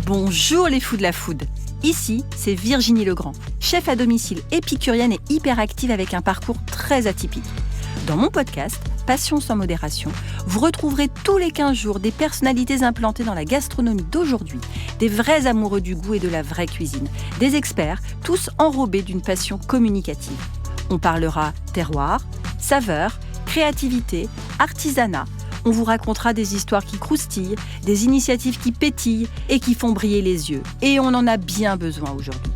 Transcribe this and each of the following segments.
Bonjour les fous de la food. Ici, c'est Virginie Legrand, chef à domicile épicurienne et hyperactive avec un parcours très atypique. Dans mon podcast, Passion sans modération, vous retrouverez tous les 15 jours des personnalités implantées dans la gastronomie d'aujourd'hui, des vrais amoureux du goût et de la vraie cuisine, des experts, tous enrobés d'une passion communicative. On parlera terroir, saveurs, créativité, artisanat. On vous racontera des histoires qui croustillent, des initiatives qui pétillent et qui font briller les yeux. Et on en a bien besoin aujourd'hui.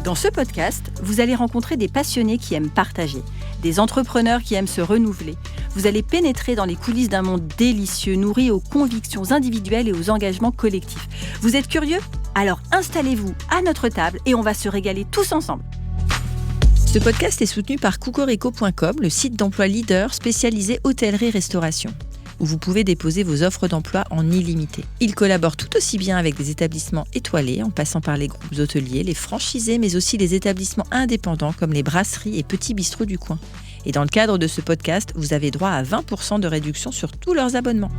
Dans ce podcast, vous allez rencontrer des passionnés qui aiment partager, des entrepreneurs qui aiment se renouveler. Vous allez pénétrer dans les coulisses d'un monde délicieux, nourri aux convictions individuelles et aux engagements collectifs. Vous êtes curieux ? Alors installez-vous à notre table et on va se régaler tous ensemble. Ce podcast est soutenu par Cocorico.com, le site d'emploi leader spécialisé hôtellerie-restauration, où vous pouvez déposer vos offres d'emploi en illimité. Il collabore tout aussi bien avec des établissements étoilés, en passant par les groupes hôteliers, les franchisés, mais aussi les établissements indépendants comme les brasseries et petits bistrots du coin. Et dans le cadre de ce podcast, vous avez droit à 20% de réduction sur tous leurs abonnements.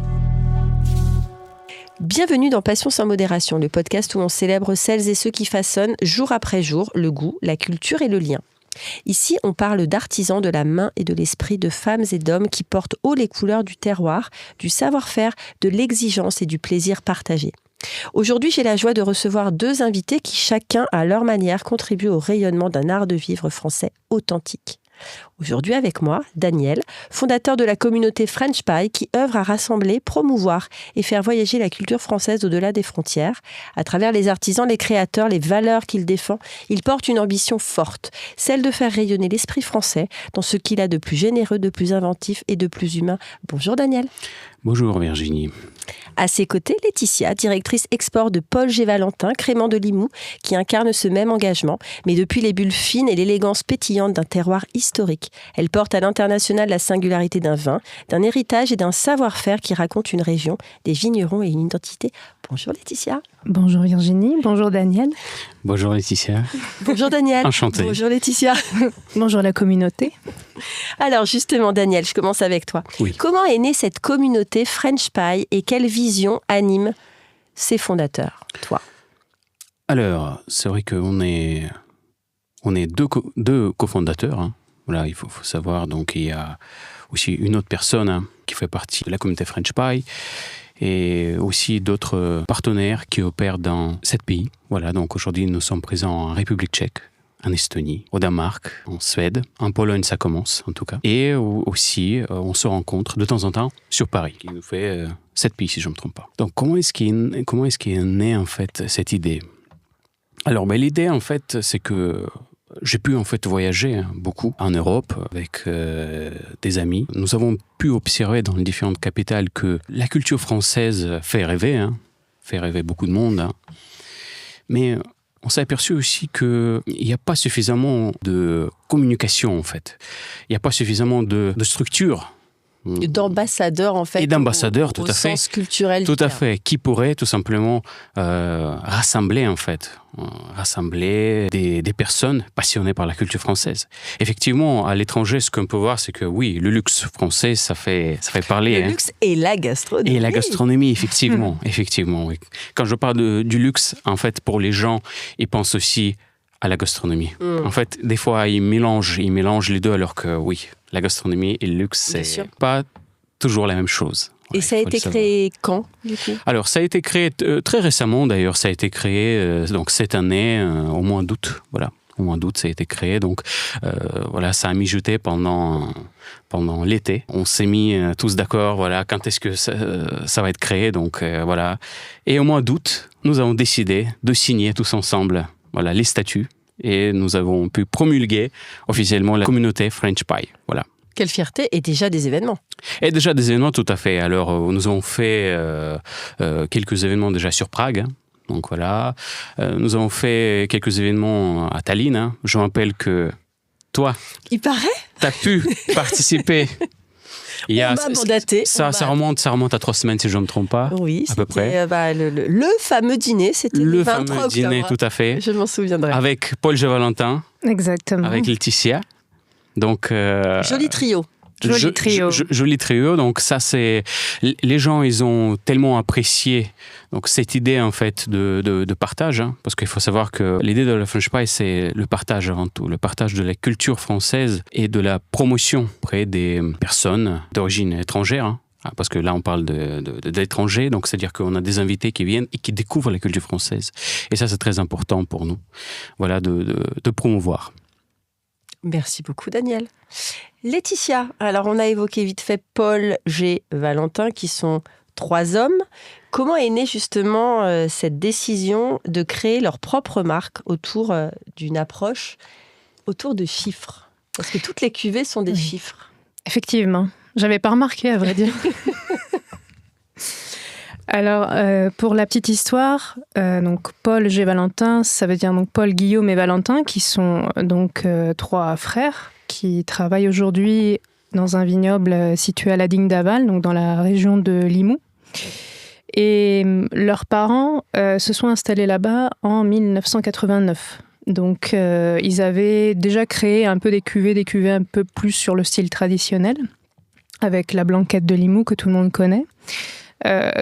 Bienvenue dans Passion sans modération, le podcast où on célèbre celles et ceux qui façonnent jour après jour le goût, la culture et le lien. Ici, on parle d'artisans de la main et de l'esprit, de femmes et d'hommes qui portent haut les couleurs du terroir, du savoir-faire, de l'exigence et du plaisir partagé. Aujourd'hui, j'ai la joie de recevoir deux invités qui, chacun à leur manière, contribuent au rayonnement d'un art de vivre français authentique. Aujourd'hui avec moi, Daniel, fondateur de la communauté French Pie qui œuvre à rassembler, promouvoir et faire voyager la culture française au-delà des frontières. À travers les artisans, les créateurs, les valeurs qu'il défend, il porte une ambition forte, celle de faire rayonner l'esprit français dans ce qu'il a de plus généreux, de plus inventif et de plus humain. Bonjour Daniel. Bonjour Virginie. À ses côtés, Laetitia, directrice export de Paul G. Valentin, crément de Limoux, qui incarne ce même engagement, mais depuis les bulles fines et l'élégance pétillante d'un terroir historique. Elle porte à l'international la singularité d'un vin, d'un héritage et d'un savoir-faire qui raconte une région, des vignerons et une identité. Bonjour Laetitia. Bonjour Virginie, bonjour Daniel. Bonjour Laetitia. Bonjour Daniel. Enchanté. Bonjour Laetitia. Bonjour la communauté. Alors justement Daniel, je commence avec toi. Oui. Comment est née cette communauté French Pie et quelle vision anime ses fondateurs, toi ? Alors, c'est vrai qu'on est deux cofondateurs. Hein. Voilà, il faut savoir. Donc, il y a aussi une autre personne qui fait partie de la communauté French Pie et aussi d'autres partenaires qui opèrent dans 7 pays. Voilà, donc aujourd'hui, nous sommes présents en République tchèque, en Estonie, au Danemark, en Suède, en Pologne, ça commence en tout cas. Et aussi, on se rencontre de temps en temps sur Paris, qui nous fait 7 pays si je ne me trompe pas. Donc comment est-ce qu'est née en fait cette idée ? Alors l'idée en fait, c'est que j'ai pu en fait voyager beaucoup en Europe avec des amis. Nous avons pu observer dans les différentes capitales que la culture française fait rêver beaucoup de monde. Mais on s'est aperçu aussi qu'il n'y a pas suffisamment de communication, en fait. Il n'y a pas suffisamment de structure. D'ambassadeurs, en fait. Et d'ambassadeurs, tout à fait. Au sens culturel. Tout à fait. Qui pourraient tout simplement rassembler, en fait. Rassembler des personnes passionnées par la culture française. Effectivement, à l'étranger, ce qu'on peut voir, c'est que oui, le luxe français, ça fait parler. Le luxe et la gastronomie. Et la gastronomie, effectivement. Effectivement, oui. Quand je parle du luxe, en fait, pour les gens, ils pensent aussi à la gastronomie. En fait, des fois, ils mélangent les deux, alors que oui, la gastronomie et le luxe, c'est pas toujours la même chose. Et ça a été créé quand, du coup ? Alors, ça a été créé très récemment, d'ailleurs. Ça a été créé donc cette année, au mois d'août. Voilà, au mois d'août, ça a été créé. Donc, voilà, ça a mijoté pendant l'été. On s'est mis tous d'accord, voilà, quand est-ce que ça va être créé. Donc, voilà. Et au mois d'août, nous avons décidé de signer tous ensemble, voilà, les statuts. Et nous avons pu promulguer officiellement la communauté French Pie. Voilà. Quelle fierté, et déjà des événements. Et déjà des événements, tout à fait. Alors, nous avons fait quelques événements déjà sur Prague. Donc voilà. Nous avons fait quelques événements à Tallinn. Je me rappelle que toi, il paraît, tu as pu participer. On m'a mandaté. Ça remonte à 3 semaines, si je ne me trompe pas. Oui, à peu près. Le fameux dîner, c'était le 23 octobre. Le fameux dîner, tout à fait. Je m'en souviendrai. Avec Paul G. Valentin. Exactement. Avec Laetitia. Donc, joli trio. Joli trio. Donc ça, c'est les gens, ils ont tellement apprécié donc cette idée en fait de partage, hein, parce qu'il faut savoir que l'idée de la French Pie, c'est le partage avant tout, le partage de la culture française et de la promotion auprès des personnes d'origine étrangère. Hein. Parce que là, on parle d'étrangers, donc c'est-à-dire qu'on a des invités qui viennent et qui découvrent la culture française. Et ça, c'est très important pour nous, voilà, de promouvoir. Merci beaucoup, Daniel. Laetitia, alors on a évoqué vite fait Paul, G, Valentin, qui sont 3 hommes. Comment est née justement cette décision de créer leur propre marque autour d'une approche autour de chiffres ? Parce que toutes les cuvées sont des chiffres. Effectivement. J'avais pas remarqué, à vrai dire. Alors, pour la petite histoire, donc Paul, G, Valentin, ça veut dire donc Paul, Guillaume et Valentin, qui sont donc 3 frères qui travaillent aujourd'hui dans un vignoble situé à la Digne d'Aval, donc dans la région de Limoux. Et leurs parents se sont installés là-bas en 1989. Donc, ils avaient déjà créé un peu des cuvées un peu plus sur le style traditionnel, avec la blanquette de Limoux que tout le monde connaît.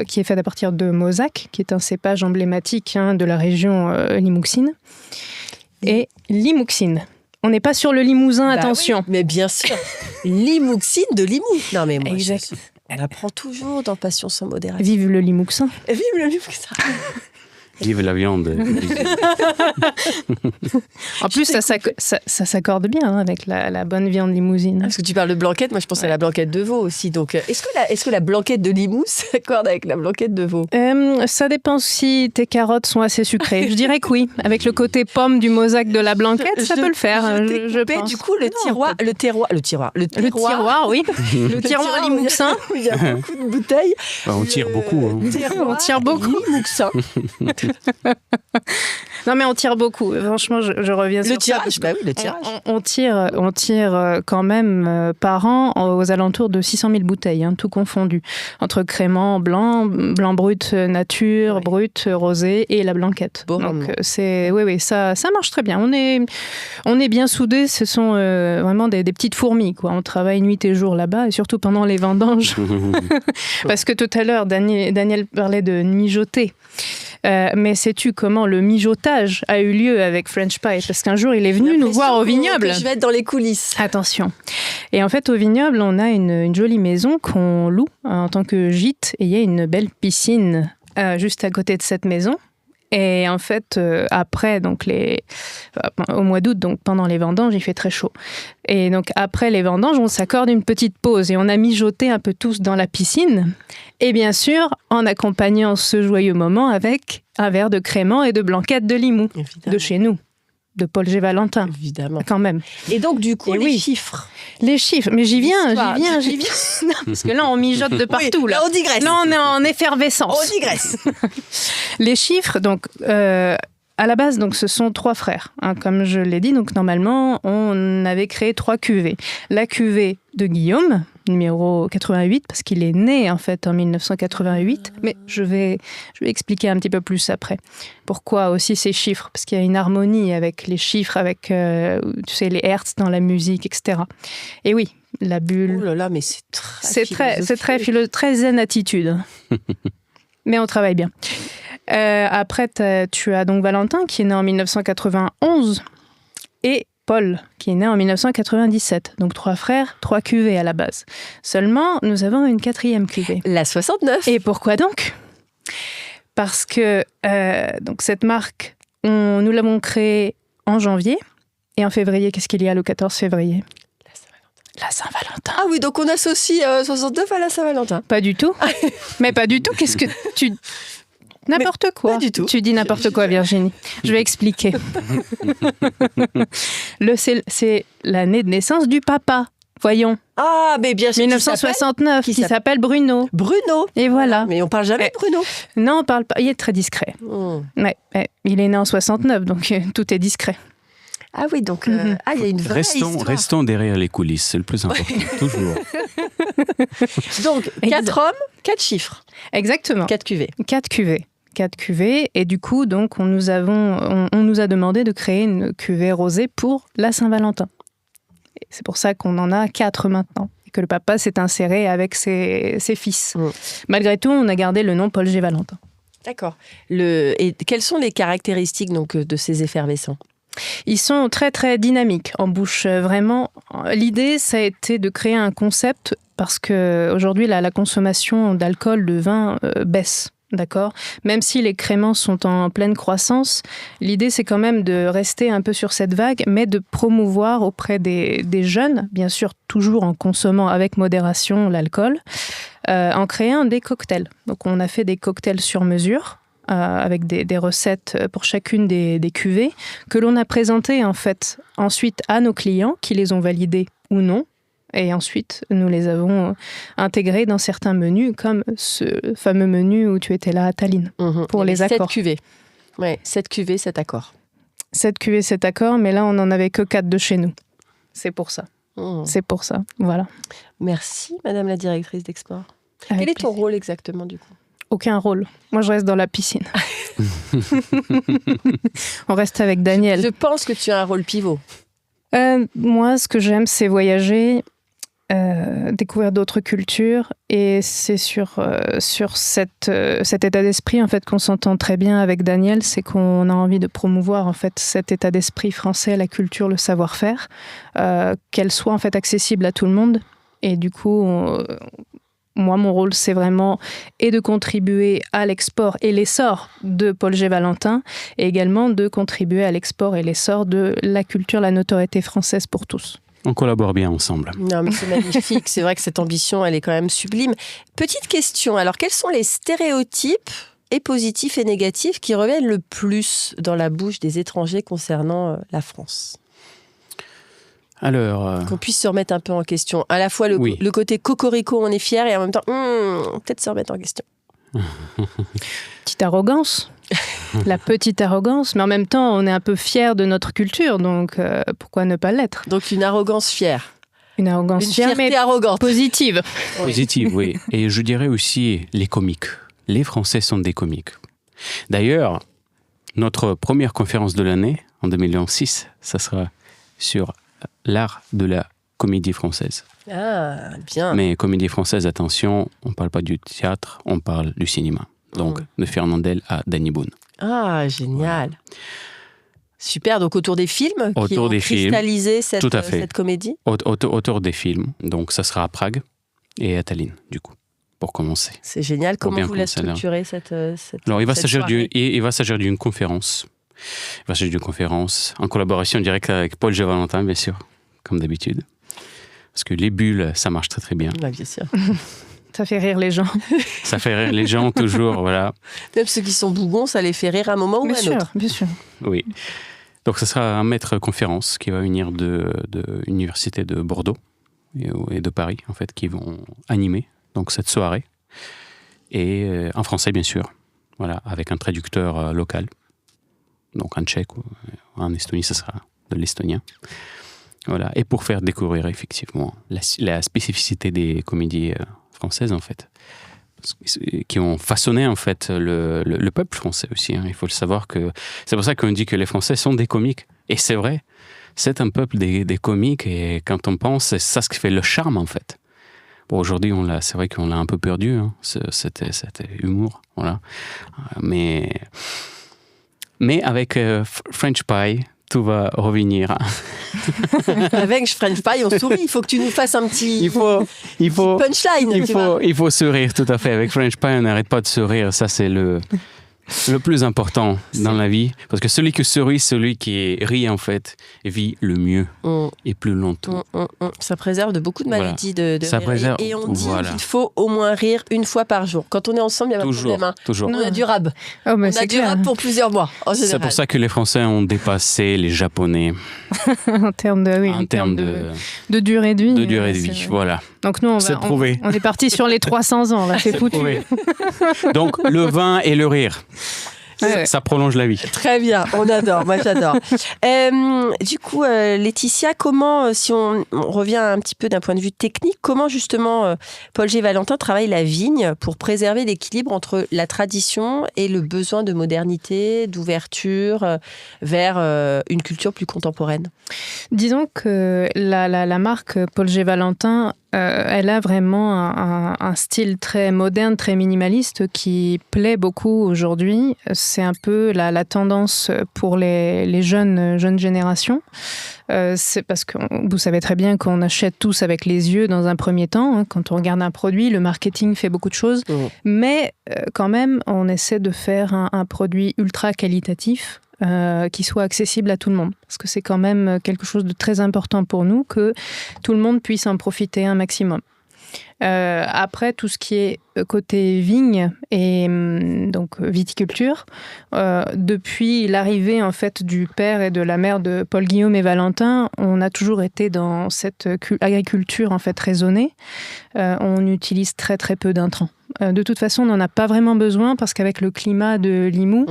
Qui est faite à partir de Mauzac, qui est un cépage emblématique de la région limouxine. Et Limouxine. On n'est pas sur le Limousin, attention. Oui, mais bien sûr. Limouxine de Limoux. Non, mais moi, exact. On apprend toujours dans Passion sans modération. Vive le Limouxin. Vive le Limouxin. Vive la viande. En plus, ça s'accorde bien avec la bonne viande limousine. Parce que tu parles de blanquette, moi je pense à la blanquette de veau aussi. Donc, est-ce que la blanquette de Limoux s'accorde avec la blanquette de veau ? Ça dépend si tes carottes sont assez sucrées. Je dirais que oui. Avec le côté pomme du Mauzac de la blanquette, ça peut le faire. Je pense. Du coup, le tiroir, oui. Le tiroir, le tiroir limouxin. Il y a beaucoup de bouteilles. On tire beaucoup. Hein. On tire beaucoup. Limouxin. Non mais on tire beaucoup. Franchement, je reviens sur tirage, bah oui, le tirage. On tire quand même par an aux alentours de 600 000 bouteilles, tout confondu, entre crément, blanc brut nature, brut rosé et la blanquette. Bon, donc oui, ça marche très bien. On est bien soudés. Ce sont vraiment des petites fourmis, quoi. On travaille nuit et jour là-bas, et surtout pendant les vendanges, parce que tout à l'heure Daniel parlait de mijoter. Mais sais-tu comment le mijotage a eu lieu avec French Pie ? Parce qu'un jour, il est venu nous voir au vignoble. Je vais être dans les coulisses. Attention. Et en fait, au vignoble, on a une jolie maison qu'on loue en tant que gîte. Et il y a une belle piscine juste à côté de cette maison. Et en fait, après, donc au mois d'août, donc pendant les vendanges, il fait très chaud. Et donc après les vendanges, on s'accorde une petite pause et on a mijoté un peu tous dans la piscine. Et bien sûr, en accompagnant ce joyeux moment avec un verre de crément et de blanquette de Limoux, de chez nous, de Paul G. Valentin. Évidemment. Quand même. Et donc, du coup, les chiffres. Les chiffres, mais j'y viens. Non, parce que là, on mijote de partout. Oui, là, on digresse. Là, on est en effervescence. On digresse. Les chiffres, donc, à la base, donc, ce sont 3 frères. Comme je l'ai dit, donc, normalement, on avait créé 3 cuvées. La cuvée de Guillaume, numéro 88, parce qu'il est né, en fait, en 1988. Mais je vais expliquer un petit peu plus après. Pourquoi aussi ces chiffres ? Parce qu'il y a une harmonie avec les chiffres, avec, tu sais, les hertz dans la musique, etc. Et oui, la bulle... Oh là là, mais c'est très zen attitude. Mais on travaille bien. Après, tu as donc Valentin, qui est né en 1991, et Paul, qui est né en 1997. Donc 3 frères, 3 cuvées à la base. Seulement, nous avons une 4e cuvée. La 69. Et pourquoi donc ? Parce que donc cette marque, nous l'avons créée en janvier. Et en février, qu'est-ce qu'il y a le 14 février ? La Saint-Valentin. Ah oui, donc on associe 69 à la Saint-Valentin. Pas du tout. Mais pas du tout. Qu'est-ce que tu... N'importe quoi. Pas du tout. Tu dis n'importe quoi, Virginie. Je vais expliquer. C'est l'année de naissance du papa. Voyons. Ah, mais bien sûr. 1969, qui s'appelle Bruno. Bruno. Et voilà. Mais on parle jamais de Bruno. Non, on parle pas. Il est très discret. Ouais, il est né en 69, donc tout est discret. Ah oui, donc il y a une vraie histoire. Restons derrière les coulisses, c'est le plus important, toujours. Donc, 4 hommes, 4 chiffres. Exactement. 4 cuvées. 4 cuvées. 4 cuvées. Et du coup, donc, on nous a demandé de créer une cuvée rosée pour la Saint-Valentin. Et c'est pour ça qu'on en a 4 maintenant. que le papa s'est inséré avec ses fils. Malgré tout, on a gardé le nom Paul G. Valentin. D'accord. Et quelles sont les caractéristiques donc, de ces effervescents ? Ils sont très très dynamiques en bouche, vraiment. L'idée, ça a été de créer un concept parce qu'aujourd'hui, la consommation d'alcool, de vin baisse. D'accord ? Même si les créments sont en pleine croissance, l'idée c'est quand même de rester un peu sur cette vague, mais de promouvoir auprès des jeunes, bien sûr toujours en consommant avec modération l'alcool, en créant des cocktails. Donc on a fait des cocktails sur mesure, avec des recettes pour chacune des cuvées, que l'on a présentées en fait ensuite à nos clients qui les ont validées ou non. Et ensuite, nous les avons intégrés dans certains menus, comme ce fameux menu où tu étais là à Tallinn, pour les accords. 7 cuvées. Ouais, 7 cuvées, 7 accords. 7 cuvées, 7 accords, mais là, on n'en avait que 4 de chez nous. C'est pour ça. C'est pour ça, voilà. Merci, Madame la directrice d'Export. Avec Quel est ton plaisir. rôle exactement, du coup ? Aucun rôle. Moi, je reste dans la piscine. On reste avec Daniel. Je pense que tu as un rôle pivot. Moi, ce que j'aime, c'est voyager, découvrir d'autres cultures, et c'est sur cet état d'esprit en fait qu'on s'entend très bien avec Daniel, c'est qu'on a envie de promouvoir en fait cet état d'esprit français, la culture, le savoir-faire, qu'elle soit en fait accessible à tout le monde. Et du coup, moi, mon rôle, c'est vraiment de contribuer à l'export et l'essor de Paul G. Valentin, et également de contribuer à l'export et l'essor de la culture, la notoriété française pour tous. On collabore bien ensemble. Non, mais c'est magnifique. C'est vrai que cette ambition, elle est quand même sublime. Petite question. Alors, quels sont les stéréotypes, et positifs et négatifs, qui reviennent le plus dans la bouche des étrangers concernant la France ? Alors, Qu'on puisse se remettre un peu en question. À la fois le côté cocorico, on est fier, et en même temps, peut-être se remettre en question. Petite arrogance. La petite arrogance, mais en même temps, on est un peu fier de notre culture, donc pourquoi ne pas l'être ? Donc, une arrogance fière. Une arrogance Une fière, fierté mais arrogante. positive. positive, oui. Et je dirais aussi les comiques. Les Français sont des comiques. D'ailleurs, notre première conférence de l'année, en 2006, ça sera sur l'art de la comédie française. Ah, bien. Mais comédie française, attention, on ne parle pas du théâtre, on parle du cinéma. Donc, de Fernandel à Danny Boone. Ah, génial. Voilà. Super, donc autour des films qui ont cristallisé cette comédie. Autour des films. Donc, ça sera à Prague et à Tallinn, du coup, pour commencer. C'est génial. Comment vous la structurez cette Alors, il va s'agir soirée d'une conférence. Il va s'agir d'une conférence en collaboration directe avec Paul G. Valentin, bien sûr, comme d'habitude. Parce que les bulles, ça marche très très bien. Ouais, bien sûr. Ça fait rire les gens. Ça fait rire les gens toujours, voilà. Même ceux qui sont bougons, ça les fait rire un moment ou un autre. Bien sûr. Oui. Donc, ce sera un maître conférence qui va venir de l'université de Bordeaux et de Paris, en fait, qui vont animer donc cette soirée. Et en français, bien sûr. Voilà, avec un traducteur local. Donc, en tchèque ou en Estonie, ce sera de l'estonien. Voilà. Et pour faire découvrir, effectivement, la spécificité des comédies françaises, en fait, qui ont façonné, en fait, le peuple français aussi. Hein. Il faut le savoir que... C'est pour ça qu'on dit que les Français sont des comiques. Et c'est vrai, c'est un peuple des comiques. Et quand on pense, c'est ça ce qui fait le charme, en fait. Bon, aujourd'hui, c'est vrai qu'on l'a un peu perdu, hein, cet humour. Voilà. Mais avec French Pie, tout va revenir. Avec French Pie, on sourit. Il faut que tu nous fasses un petit punchline. Il faut sourire, tout à fait. Avec French Pie, on n'arrête pas de sourire. Ça, c'est le plus important dans la vie. Parce que celui qui sourit, celui qui rit, en fait, vit le mieux et plus longtemps. Ça préserve de beaucoup de maladies de ça rire. Préserve, et on dit qu'il faut au moins rire une fois par jour. Quand on est ensemble, il n'y a pas de problème. Hein. Toujours. On a du rab. Oh, on a du rab pour plusieurs mois, en général. C'est pour ça que les Français ont dépassé les Japonais. en termes de durée de vie. De durée de vie, voilà. Donc nous, on est parti sur les 300 ans, là, c'est foutu. Donc, le vin et le rire. Ouais. Ça prolonge la vie. Très bien, on adore, moi j'adore. Du coup, Laetitia, comment, si on revient un petit peu d'un point de vue technique, comment justement Paul G. Valentin travaille la vigne pour préserver l'équilibre entre la tradition et le besoin de modernité, d'ouverture vers une culture plus contemporaine ? Disons que la marque Paul G. Valentin elle a vraiment un style très moderne, très minimaliste qui plaît beaucoup aujourd'hui. C'est un peu la tendance pour les jeunes générations. C'est parce que vous savez très bien qu'on achète tous avec les yeux dans un premier temps. Hein. Quand on regarde un produit, le marketing fait beaucoup de choses. Mais quand même, on essaie de faire un produit ultra qualitatif qui soit accessible à tout le monde. Parce que c'est quand même quelque chose de très important pour nous que tout le monde puisse en profiter un maximum. Après, tout ce qui est côté vigne et donc viticulture, depuis l'arrivée en fait du père et de la mère de Paul Guillaume et Valentin, on a toujours été dans cette agriculture en fait raisonnée. On utilise très très peu d'intrants. De toute façon, on n'en a pas vraiment besoin parce qu'avec le climat de Limoux,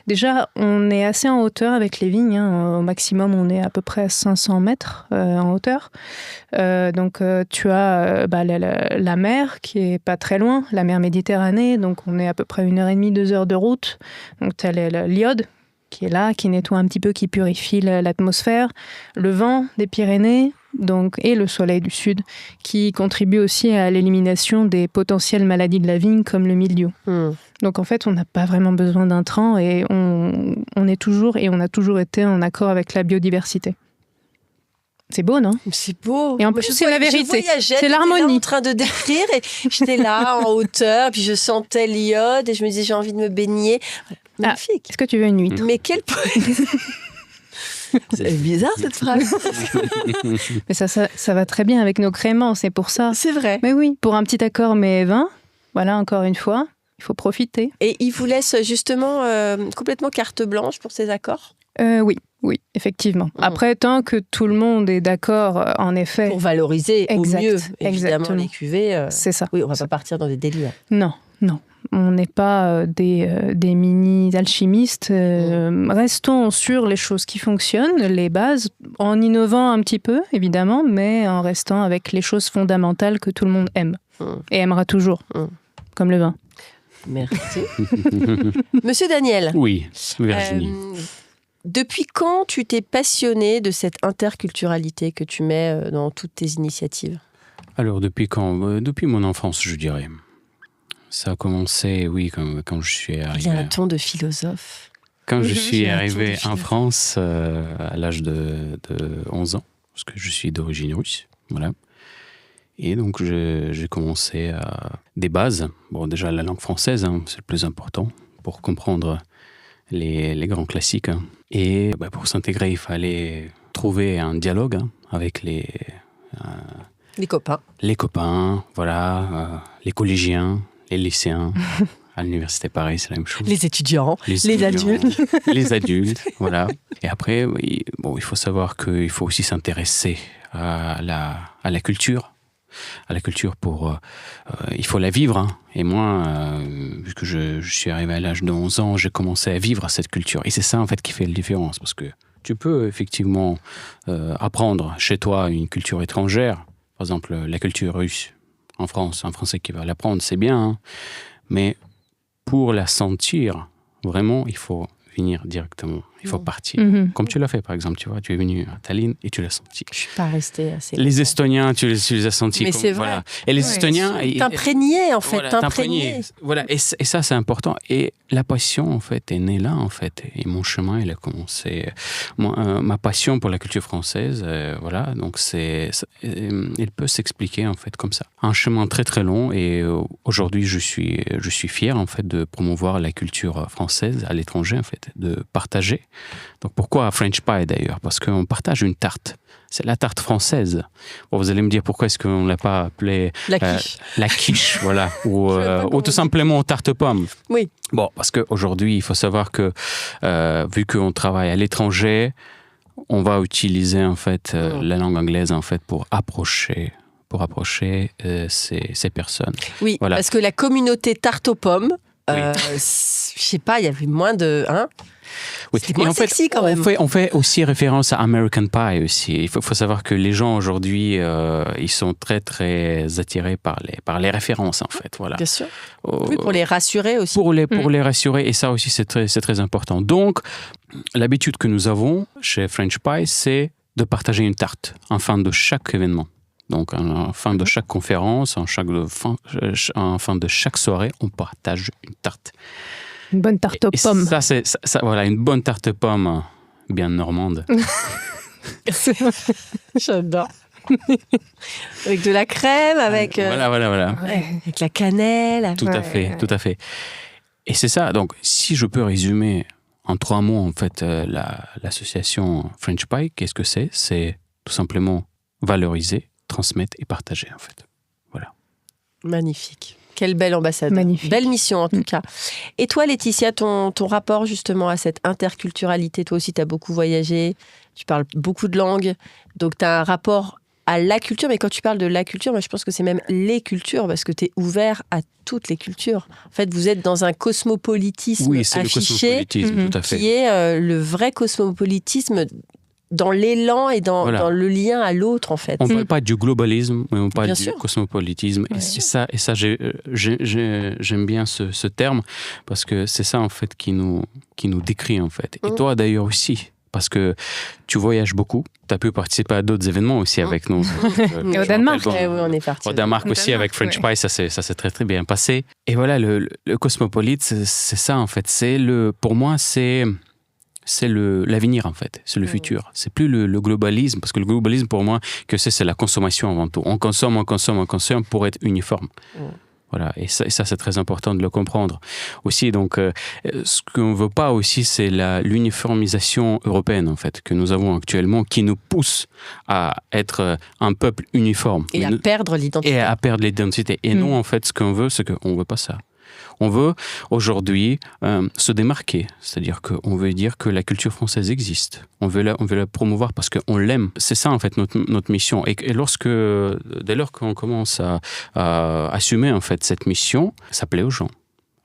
déjà, on est assez en hauteur avec les vignes. Hein. Au maximum, on est à peu près à 500 mètres en hauteur. Donc, tu as la mer qui est pas très loin, la mer Méditerranée. Donc, on est à peu près 1h30, 2 heures de route. Donc, tu as l'iode qui est là, qui nettoie un petit peu, qui purifie l'atmosphère. Le vent des Pyrénées. Donc, et le soleil du sud, qui contribue aussi à l'élimination des potentielles maladies de la vigne, comme le mildiou. Donc, en fait, on n'a pas vraiment besoin d'intrants et on a toujours été en accord avec la biodiversité. C'est beau, non ? C'est beau. Et en plus, c'est la vérité. C'est l'harmonie. J'étais en train de décrire et j'étais là, en hauteur, puis je sentais l'iode et je me disais, j'ai envie de me baigner. Magnifique. Est-ce que tu veux une huître ? Mais quel C'est bizarre cette phrase. Mais ça va très bien avec nos créments, c'est pour ça. C'est vrai. Mais oui, pour un petit accord mais vin, voilà encore une fois, il faut profiter. Et il vous laisse justement complètement carte blanche pour ces accords ? Oui, effectivement. Après, tant que tout le monde est d'accord, en effet. Pour valoriser au mieux, évidemment, les cuvées. C'est ça. Oui, on ne va pas partir dans des délires. Non. On n'est pas des mini-alchimistes. Restons sur les choses qui fonctionnent, les bases, en innovant un petit peu, évidemment, mais en restant avec les choses fondamentales que tout le monde aime et aimera toujours, comme le vin. Merci. Monsieur Daniel. Oui, Virginie. Depuis quand tu t'es passionné de cette interculturalité que tu mets dans toutes tes initiatives ? Alors, depuis quand ? Depuis mon enfance, je dirais. Ça a commencé, oui, quand je suis arrivé. Il y a un ton de philosophe. Quand je suis arrivé en France à l'âge de 11 ans, parce que je suis d'origine russe, voilà. Et donc, j'ai commencé à des bases. Bon, déjà, la langue française, hein, c'est le plus important pour comprendre les grands classiques. Hein. Et pour s'intégrer, il fallait trouver un dialogue avec les copains. Les copains, voilà, les collégiens, les lycéens. À l'université Paris, c'est la même chose. Les étudiants, les adultes. Les adultes, voilà. Et après, il faut savoir qu'il faut aussi s'intéresser à la culture. À la culture il faut la vivre. Hein. Et moi, vu que je suis arrivé à l'âge de 11 ans, j'ai commencé à vivre cette culture. Et c'est ça, en fait, qui fait la différence. Parce que tu peux, effectivement, apprendre chez toi une culture étrangère. Par exemple, la culture russe en France. Un Français qui va l'apprendre, c'est bien. Hein. Mais pour la sentir, vraiment, il faut venir directement. Il faut partir. Mm-hmm. Comme tu l'as fait, par exemple. Tu vois, tu es venu à Tallinn et tu l'as senti. Je ne suis pas restée assez longtemps. Les Estoniens, tu les as sentis. Mais c'est vrai. Voilà. Et les Estoniens... T'imprégner, en fait. Voilà, t'imprégner. Voilà. Et ça, c'est important. Et la passion, en fait, est née là, en fait. Et mon chemin, il a commencé... ma passion pour la culture française, voilà. Donc, il peut s'expliquer, en fait, comme ça. Un chemin très, très long. Et aujourd'hui, je suis fier, en fait, de promouvoir la culture française à l'étranger, en fait. De partager. Donc pourquoi French Pie d'ailleurs ? Parce qu'on partage une tarte. C'est la tarte française. Bon, vous allez me dire pourquoi est-ce qu'on ne l'a pas appelée la quiche, voilà, ou tout simplement tarte pomme. Oui. Bon, parce qu'aujourd'hui, il faut savoir que vu qu'on travaille à l'étranger, on va utiliser en fait la langue anglaise en fait pour approcher ces personnes. Oui, voilà. Parce que la communauté tarte aux pommes, je sais pas, il y avait moins de... Oui. C'est moins sexy quand même. On fait aussi référence à American Pie aussi. Il faut savoir que les gens aujourd'hui, ils sont très très attirés par les références en fait. Voilà. Bien sûr. Oui, pour les rassurer aussi. Pour les rassurer, et ça aussi c'est très important. Donc l'habitude que nous avons chez French Pie, c'est de partager une tarte en fin de chaque événement. Donc, à la fin de chaque conférence, en fin de chaque soirée, on partage une tarte. Une bonne tarte aux pommes. Voilà, une bonne tarte pomme bien normande. J'adore. Avec de la crème, avec... Voilà. Ouais, avec la cannelle. Tout à fait. Et c'est ça. Donc, si je peux résumer en 3 mots, en fait, l'association French Pie, qu'est-ce que c'est ? C'est tout simplement valoriser, transmettre et partager, en fait. Voilà. Magnifique. Quelle belle ambassade. Magnifique. Belle mission, en tout cas. Et toi, Laetitia, ton rapport justement à cette interculturalité, toi aussi, tu as beaucoup voyagé, tu parles beaucoup de langues, donc tu as un rapport à la culture, mais quand tu parles de la culture, moi je pense que c'est même les cultures, parce que tu es ouvert à toutes les cultures. En fait, vous êtes dans un cosmopolitisme c'est affiché, le cosmopolitisme, tout à fait. qui est le vrai cosmopolitisme dans l'élan et dans le lien à l'autre, en fait. On ne parle pas du globalisme, mais on parle Bien du sûr. cosmopolitisme. Ouais. Et ça j'aime bien ce terme, parce que c'est ça, en fait, qui nous décrit, en fait. Et toi, d'ailleurs, aussi. Parce que tu voyages beaucoup, tu as pu participer à d'autres événements aussi avec nous. Et au Danemark. Oui, on est parti. Au Danemark aussi, avec French Pie, ça s'est très très bien passé. Et voilà, le cosmopolite, c'est ça, en fait. Pour moi, c'est l'avenir, en fait. C'est le futur. C'est plus le globalisme, parce que le globalisme, pour moi, c'est la consommation avant tout. On consomme pour être uniforme. Voilà, et ça c'est très important de le comprendre. Aussi, donc, ce qu'on ne veut pas aussi, c'est l'uniformisation européenne, en fait, que nous avons actuellement, qui nous pousse à être un peuple uniforme. Et à perdre l'identité. Et nous, en fait, ce qu'on veut, c'est qu'on ne veut pas ça. On veut aujourd'hui se démarquer, c'est-à-dire qu'on veut dire que la culture française existe. On veut la promouvoir parce qu'on l'aime. C'est ça, en fait, notre mission. Et dès lors qu'on commence à assumer, en fait, cette mission, ça plaît aux gens.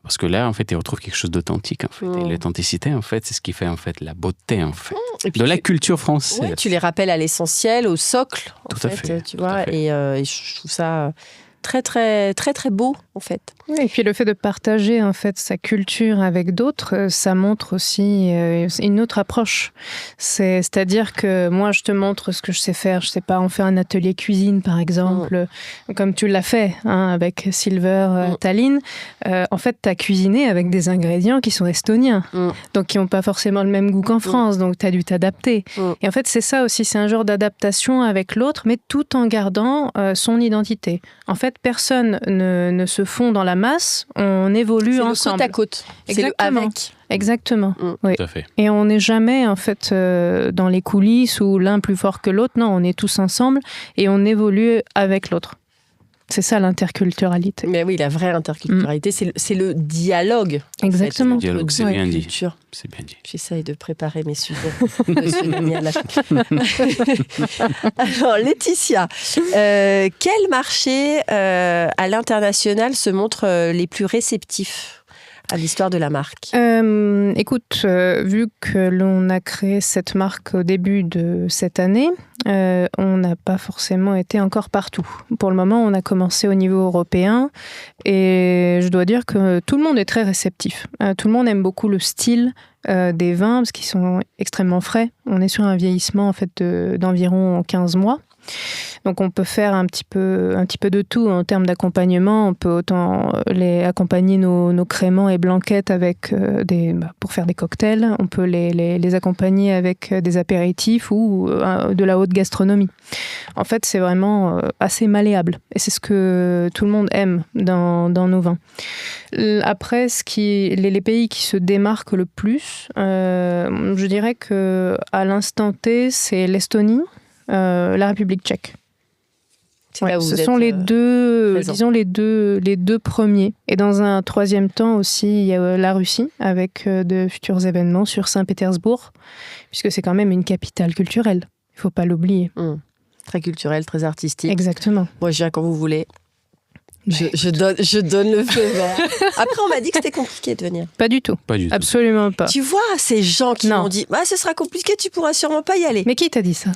Parce que là, en fait, ils retrouvent quelque chose d'authentique, en fait. Et l'authenticité, en fait, c'est ce qui fait, en fait, la beauté, en fait, de la culture française. Ouais, tu les rappelles à l'essentiel, au socle, Tout à fait. Tu vois. Et je trouve ça très, très, très, très beau, en fait. Oui, et puis le fait de partager en fait sa culture avec d'autres, ça montre aussi une autre approche. C'est-à-dire que moi, je te montre ce que je sais faire. Je sais pas, on fait un atelier cuisine, par exemple, comme tu l'as fait avec Silver Tallinn. En fait, tu as cuisiné avec des ingrédients qui sont estoniens, donc qui n'ont pas forcément le même goût qu'en France, donc tu as dû t'adapter. Et en fait, c'est ça aussi, c'est un genre d'adaptation avec l'autre, mais tout en gardant son identité. En fait, personne ne se fond dans la masse, on évolue ensemble. C'est le côte à côte. Exactement. C'est le avec. Exactement. Oui. Tout à fait. Et on n'est jamais en fait dans les coulisses où l'un plus fort que l'autre. Non, on est tous ensemble et on évolue avec l'autre. C'est ça l'interculturalité. Mais oui, la vraie interculturalité, c'est le dialogue. Exactement. Le dialogue, c'est bien dit. C'est bien dit. J'essaye de préparer mes sujets. Alors, Laetitia, quels marchés à l'international se montrent les plus réceptifs à l'histoire de la marque? Écoute, vu que l'on a créé cette marque au début de cette année, on n'a pas forcément été encore partout. Pour le moment, on a commencé au niveau européen et je dois dire que tout le monde est très réceptif. Tout le monde aime beaucoup le style des vins parce qu'ils sont extrêmement frais. On est sur un vieillissement en fait d'environ 15 mois. Donc on peut faire un petit peu de tout en termes d'accompagnement. On peut autant accompagner nos créments et blanquettes avec pour faire des cocktails. On peut les accompagner avec des apéritifs ou de la haute gastronomie. En fait, c'est vraiment assez malléable. Et c'est ce que tout le monde aime dans nos vins. Après, les pays qui se démarquent le plus, je dirais qu'à l'instant T, c'est l'Estonie, la République tchèque. Ouais, ce sont les deux, disons les deux premiers. Et dans un troisième temps aussi, il y a la Russie avec de futurs événements sur Saint-Pétersbourg, puisque c'est quand même une capitale culturelle. Il ne faut pas l'oublier. Très culturelle, très artistique. Exactement. Moi, je viens quand vous voulez. Je donne le feu vert. Après, on m'a dit que c'était compliqué de venir. Pas du tout. Pas du tout. Absolument pas. Tu vois, ces gens qui m'ont dit « ce sera compliqué, tu pourras sûrement pas y aller ». Mais qui t'a dit ça ?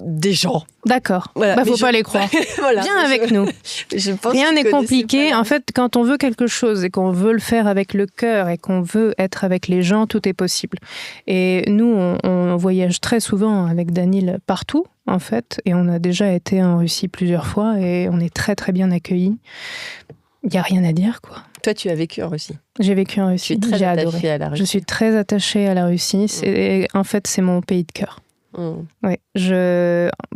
des gens. D'accord. Voilà, Faut pas les croire. Voilà, Viens avec nous. Je pense Rien que n'est vous compliqué. connaissez pas. En fait, quand on veut quelque chose et qu'on veut le faire avec le cœur et qu'on veut être avec les gens, tout est possible. Et nous, on voyage très souvent avec Daniel partout, en fait. Et on a déjà été en Russie plusieurs fois et on est très, très bien accueillis. Il n'y a rien à dire, quoi. Toi, tu as vécu en Russie. J'ai vécu en Tu Russie. es très J'ai attachée adoré. à la Russie. Je suis très attachée à la Russie. En fait, c'est mon pays de cœur. Ouais.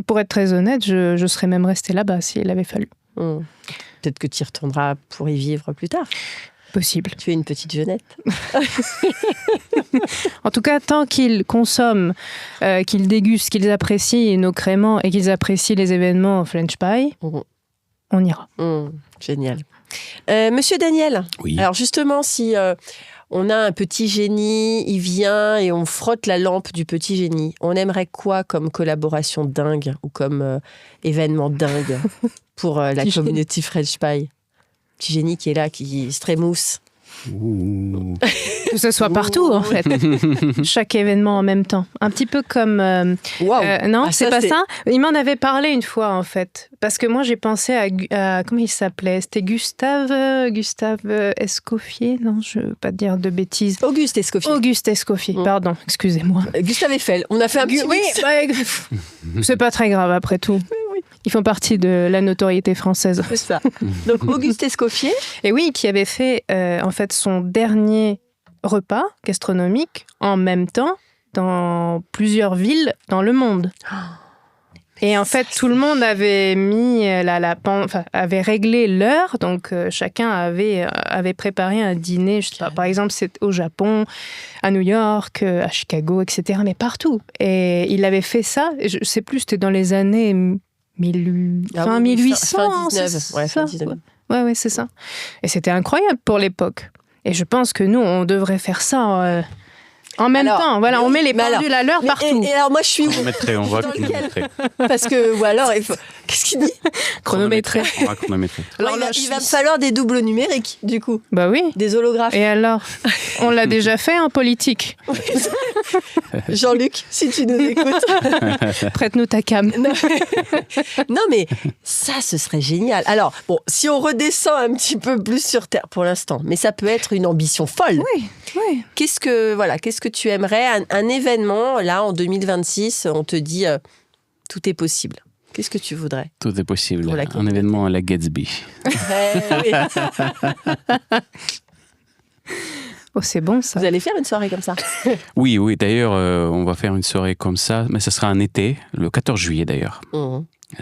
Pour être très honnête, je serais même restée là-bas s'il avait fallu. Peut-être que tu y retourneras pour y vivre plus tard. Possible. Tu es une petite jeunette. En tout cas, tant qu'ils consomment, qu'ils dégustent, qu'ils apprécient nos créments et qu'ils apprécient les événements French Pie, on ira. Génial. Monsieur Daniel, Oui. alors justement, si on a un petit génie, il vient et on frotte la lampe du petit génie, on aimerait quoi comme collaboration dingue ou comme événement dingue pour la Petit communauté French Pie? Petit génie qui est là, qui se trémousse. Ouh. Que ce soit partout, en fait. Chaque événement en même temps. Un petit peu comme... Waouh. non, Ah, c'est ça, pas c'est- ça. Il m'en avait parlé une fois, en fait. Parce que moi, j'ai pensé à comment il s'appelait? C'était Gustave Escoffier? Non, je veux pas dire de bêtises. Auguste Escoffier. Auguste Escoffier, pardon, excusez-moi. Gustave Eiffel. On a fait un petit Oui, mix. c'est pas très grave après tout. Ils font partie de la notoriété française. C'est ça. Donc Auguste Escoffier. Et oui, qui avait fait en fait son dernier repas gastronomique en même temps dans plusieurs villes dans le monde. Et en fait, tout le monde avait mis avait réglé l'heure, donc chacun avait préparé un dîner. Je sais pas, par exemple, c'est au Japon, à New York, à Chicago, etc. Mais partout. Et il avait fait ça. Je sais plus, c'était dans les années fin 1800. Fin 19. c'est Ouais, fin ça 19. Ouais, c'est ça. Et c'était incroyable pour l'époque. Et je pense que nous, on devrait faire ça en même temps. Voilà, on met les pendules à l'heure partout. Et alors moi, je suis où Chronométré, on va Dans lequel chronométrer. Parce que, ou alors, il faut... Qu'est-ce qu'il dit? Chronométré. On va chronométrer. Alors Ouais, là, il va me falloir des doubles numériques, du coup. Bah oui. Des holographes. Et alors, on l'a déjà fait en politique. Jean-Luc, si tu nous écoutes. Prête-nous ta cam. Non, mais ça, ce serait génial. Alors, bon, si on redescend un petit peu plus sur Terre pour l'instant, mais ça peut être une ambition folle. Oui. Qu'est-ce que tu aimerais, un événement, là, en 2026, on te dit, tout est possible. Qu'est-ce que tu voudrais? Tout est possible. Pour la Un communauté. événement à la Gatsby. Oui. Oh, c'est bon ça. Vous allez faire une soirée comme ça? Oui, d'ailleurs, on va faire une soirée comme ça, mais ce sera un été, le 14 juillet d'ailleurs.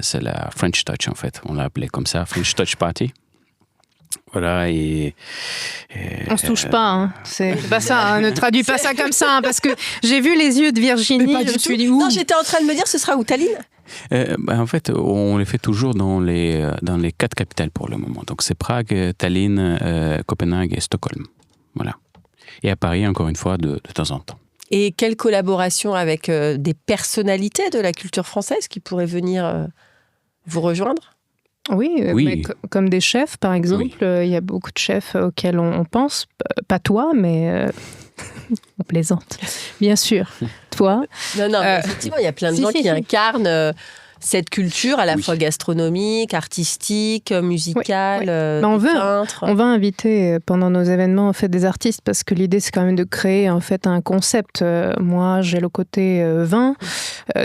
C'est la French Touch en fait, on l'a appelé comme ça, French Touch Party. Voilà, et On se touche pas, hein. C'est pas ça, hein. Ne traduis pas ça comme ça, hein, parce que j'ai vu les yeux de Virginie, je me suis dit, ouh. Non, j'étais en train de me dire, ce sera où, Tallinn? en fait, on les fait toujours dans les 4 capitales pour le moment. Donc c'est Prague, Tallinn, Copenhague et Stockholm. Voilà. Et à Paris, encore une fois, de temps en temps. Et quelle collaboration avec des personnalités de la culture française qui pourraient venir vous rejoindre? Oui, Oui. mais comme des chefs, par exemple. Il y a beaucoup de chefs auxquels on pense. Pas toi, mais on plaisante. Bien sûr, toi. Non, mais effectivement, il y a plein de gens qui incarnent cette culture à la fois gastronomique, artistique, musicale, Mais on veut, peintre. On va inviter pendant nos événements en fait des artistes parce que l'idée c'est quand même de créer en fait un concept. Moi j'ai le côté vin,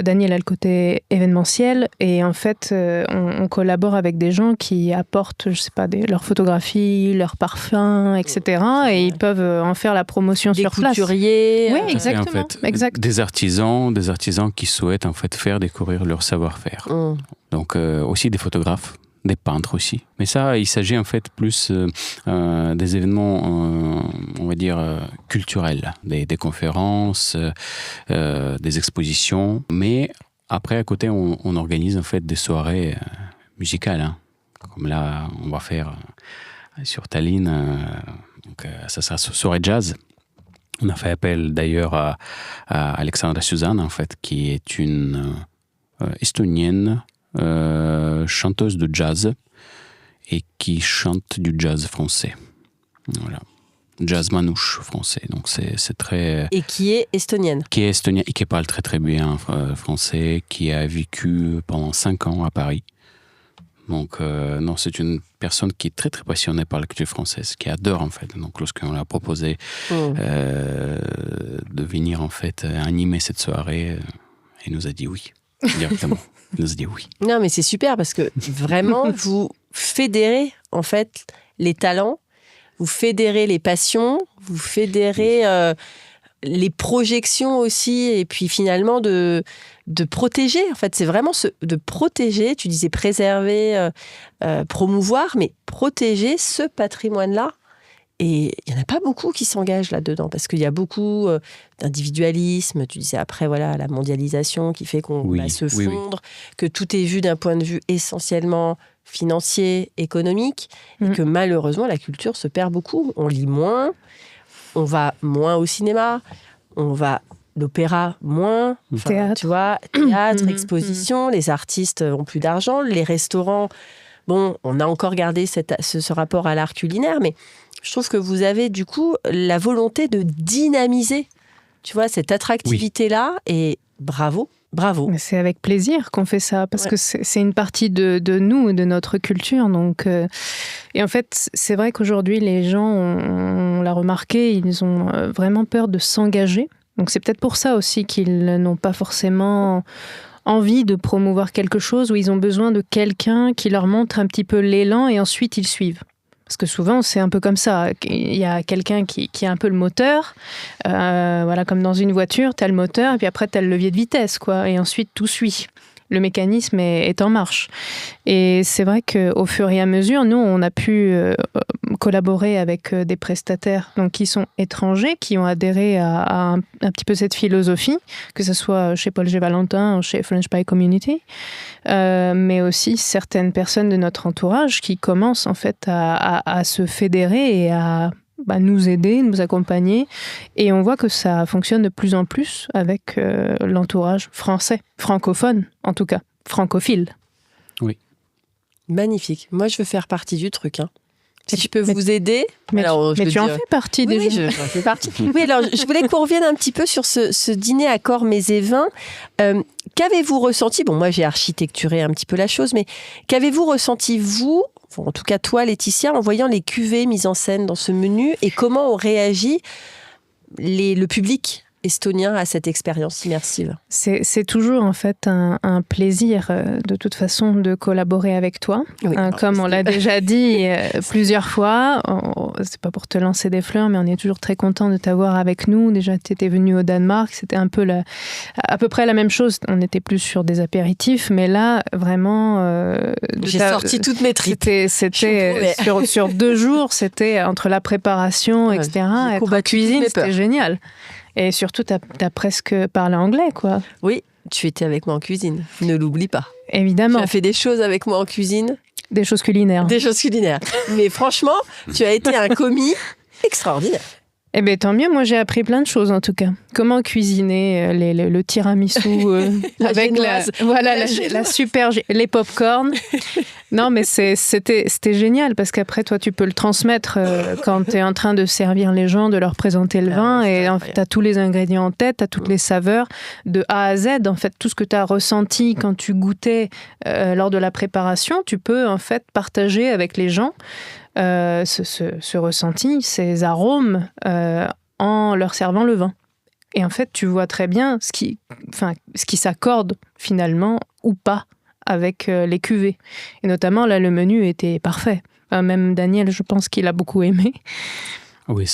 Daniel a le côté événementiel et en fait on collabore avec des gens qui apportent je sais pas leurs photographies, leurs parfums, etc. Et ils peuvent en faire la promotion des sur place. couturiers. Oui, Ça, c'est, exactement. en fait, Exact. des artisans qui souhaitent en fait faire découvrir leur savoir-faire. Donc aussi des photographes, des peintres aussi. Mais ça, il s'agit en fait plus des événements, on va dire, culturels, des conférences, des expositions. Mais après, à côté, on organise en fait des soirées musicales. Hein. Comme là, on va faire sur Tallinn, donc, ça sera soirée jazz. On a fait appel d'ailleurs à Alexandra Suzanne, en fait, qui est une estonienne, chanteuse de jazz et qui chante du jazz français. Voilà. jazz manouche français. Donc c'est très... Et qui est estonienne. Qui est estonienne et qui parle très très bien français, qui a vécu pendant 5 ans à Paris. Donc non, c'est une personne qui est très très passionnée par la culture française, qui adore en fait. Donc lorsqu'on lui a proposé de venir en fait animer cette soirée, il nous a dit oui, directement. Il nous a dit oui. Non, mais c'est super parce que vraiment, vous fédérez en fait les talents, vous fédérez les passions, vous fédérez les projections aussi, et puis finalement de protéger. En fait, c'est vraiment de protéger, tu disais préserver, promouvoir, mais protéger ce patrimoine-là. Et il n'y en a pas beaucoup qui s'engagent là-dedans, parce qu'il y a beaucoup d'individualisme. Tu disais après, voilà, la mondialisation qui fait qu'on va se fondre, que tout est vu d'un point de vue essentiellement financier, économique, et que malheureusement, la culture se perd beaucoup. On lit moins, on va moins au cinéma, on va l'opéra moins, théâtre. Tu vois, théâtre, exposition, les artistes ont plus d'argent, les restaurants, bon, on a encore gardé ce rapport à l'art culinaire, mais je trouve que vous avez du coup la volonté de dynamiser, tu vois, cette attractivité-là, et bravo. Mais c'est avec plaisir qu'on fait ça, parce que c'est une partie de nous, de notre culture. Donc, et en fait, c'est vrai qu'aujourd'hui, les gens, on l'a remarqué, ils ont vraiment peur de s'engager. Donc c'est peut-être pour ça aussi qu'ils n'ont pas forcément envie de promouvoir quelque chose, où ils ont besoin de quelqu'un qui leur montre un petit peu l'élan, et ensuite ils suivent. Parce que souvent, c'est un peu comme ça. Il y a quelqu'un qui a un peu le moteur. Voilà, comme dans une voiture, tu as le moteur, et puis après, tu as le levier de vitesse, quoi. Et ensuite, tout suit. Le mécanisme est en marche. Et c'est vrai qu'au fur et à mesure, nous, on a pu collaborer avec des prestataires donc, qui sont étrangers, qui ont adhéré à un petit peu cette philosophie, que ce soit chez Paul G. Valentin, chez French Pie Community, mais aussi certaines personnes de notre entourage qui commencent en fait à se fédérer et à nous aider, nous accompagner. Et on voit que ça fonctionne de plus en plus avec l'entourage français, francophone en tout cas, francophile. Oui. Magnifique. Moi, je veux faire partie du truc. Si je peux vous aider... Mais tu en fais partie déjà. Oui, j'en fais partie. Oui, alors je voulais qu'on revienne un petit peu sur ce dîner à Cormets et Vins. Qu'avez-vous ressenti ? Bon, moi, j'ai architecturé un petit peu la chose, mais qu'avez-vous ressenti, vous, en tout cas toi, Laetitia, en voyant les cuvées mises en scène dans ce menu, et comment ont réagi le public estonien à cette expérience immersive ? C'est toujours en fait un plaisir de toute façon de collaborer avec toi. Oui, comme on l'a déjà dit plusieurs fois, c'est pas pour te lancer des fleurs, mais on est toujours très content de t'avoir avec nous. Déjà, tu étais venu au Danemark, c'était un peu à peu près la même chose. On était plus sur des apéritifs, mais là, vraiment... j'ai sorti toutes mes tripes. C'était sur 2 jours, c'était entre la préparation, etc. Être en cuisine, c'était génial. Et surtout, t'as presque parlé anglais, quoi. Oui, tu étais avec moi en cuisine. Ne l'oublie pas. Évidemment. Tu as fait des choses avec moi en cuisine. Des choses culinaires. Des choses culinaires. Mais franchement, tu as été un commis extraordinaire. Eh bien, tant mieux. Moi, j'ai appris plein de choses, en tout cas. Comment cuisiner le tiramisu avec la super... Les pop-corn. Non, mais c'était génial, parce qu'après, toi, tu peux le transmettre quand tu es en train de servir les gens, de leur présenter le vin, et en fait, tu as tous les ingrédients en tête, tu as toutes les saveurs, de A à Z. En fait, tout ce que tu as ressenti quand tu goûtais lors de la préparation, tu peux, en fait, partager avec les gens ce ressenti, ces arômes en leur servant le vin. Et en fait, tu vois très bien ce qui s'accorde finalement ou pas avec les cuvées. Et notamment, là, le menu était parfait. Même Daniel, je pense qu'il a beaucoup aimé. Oui,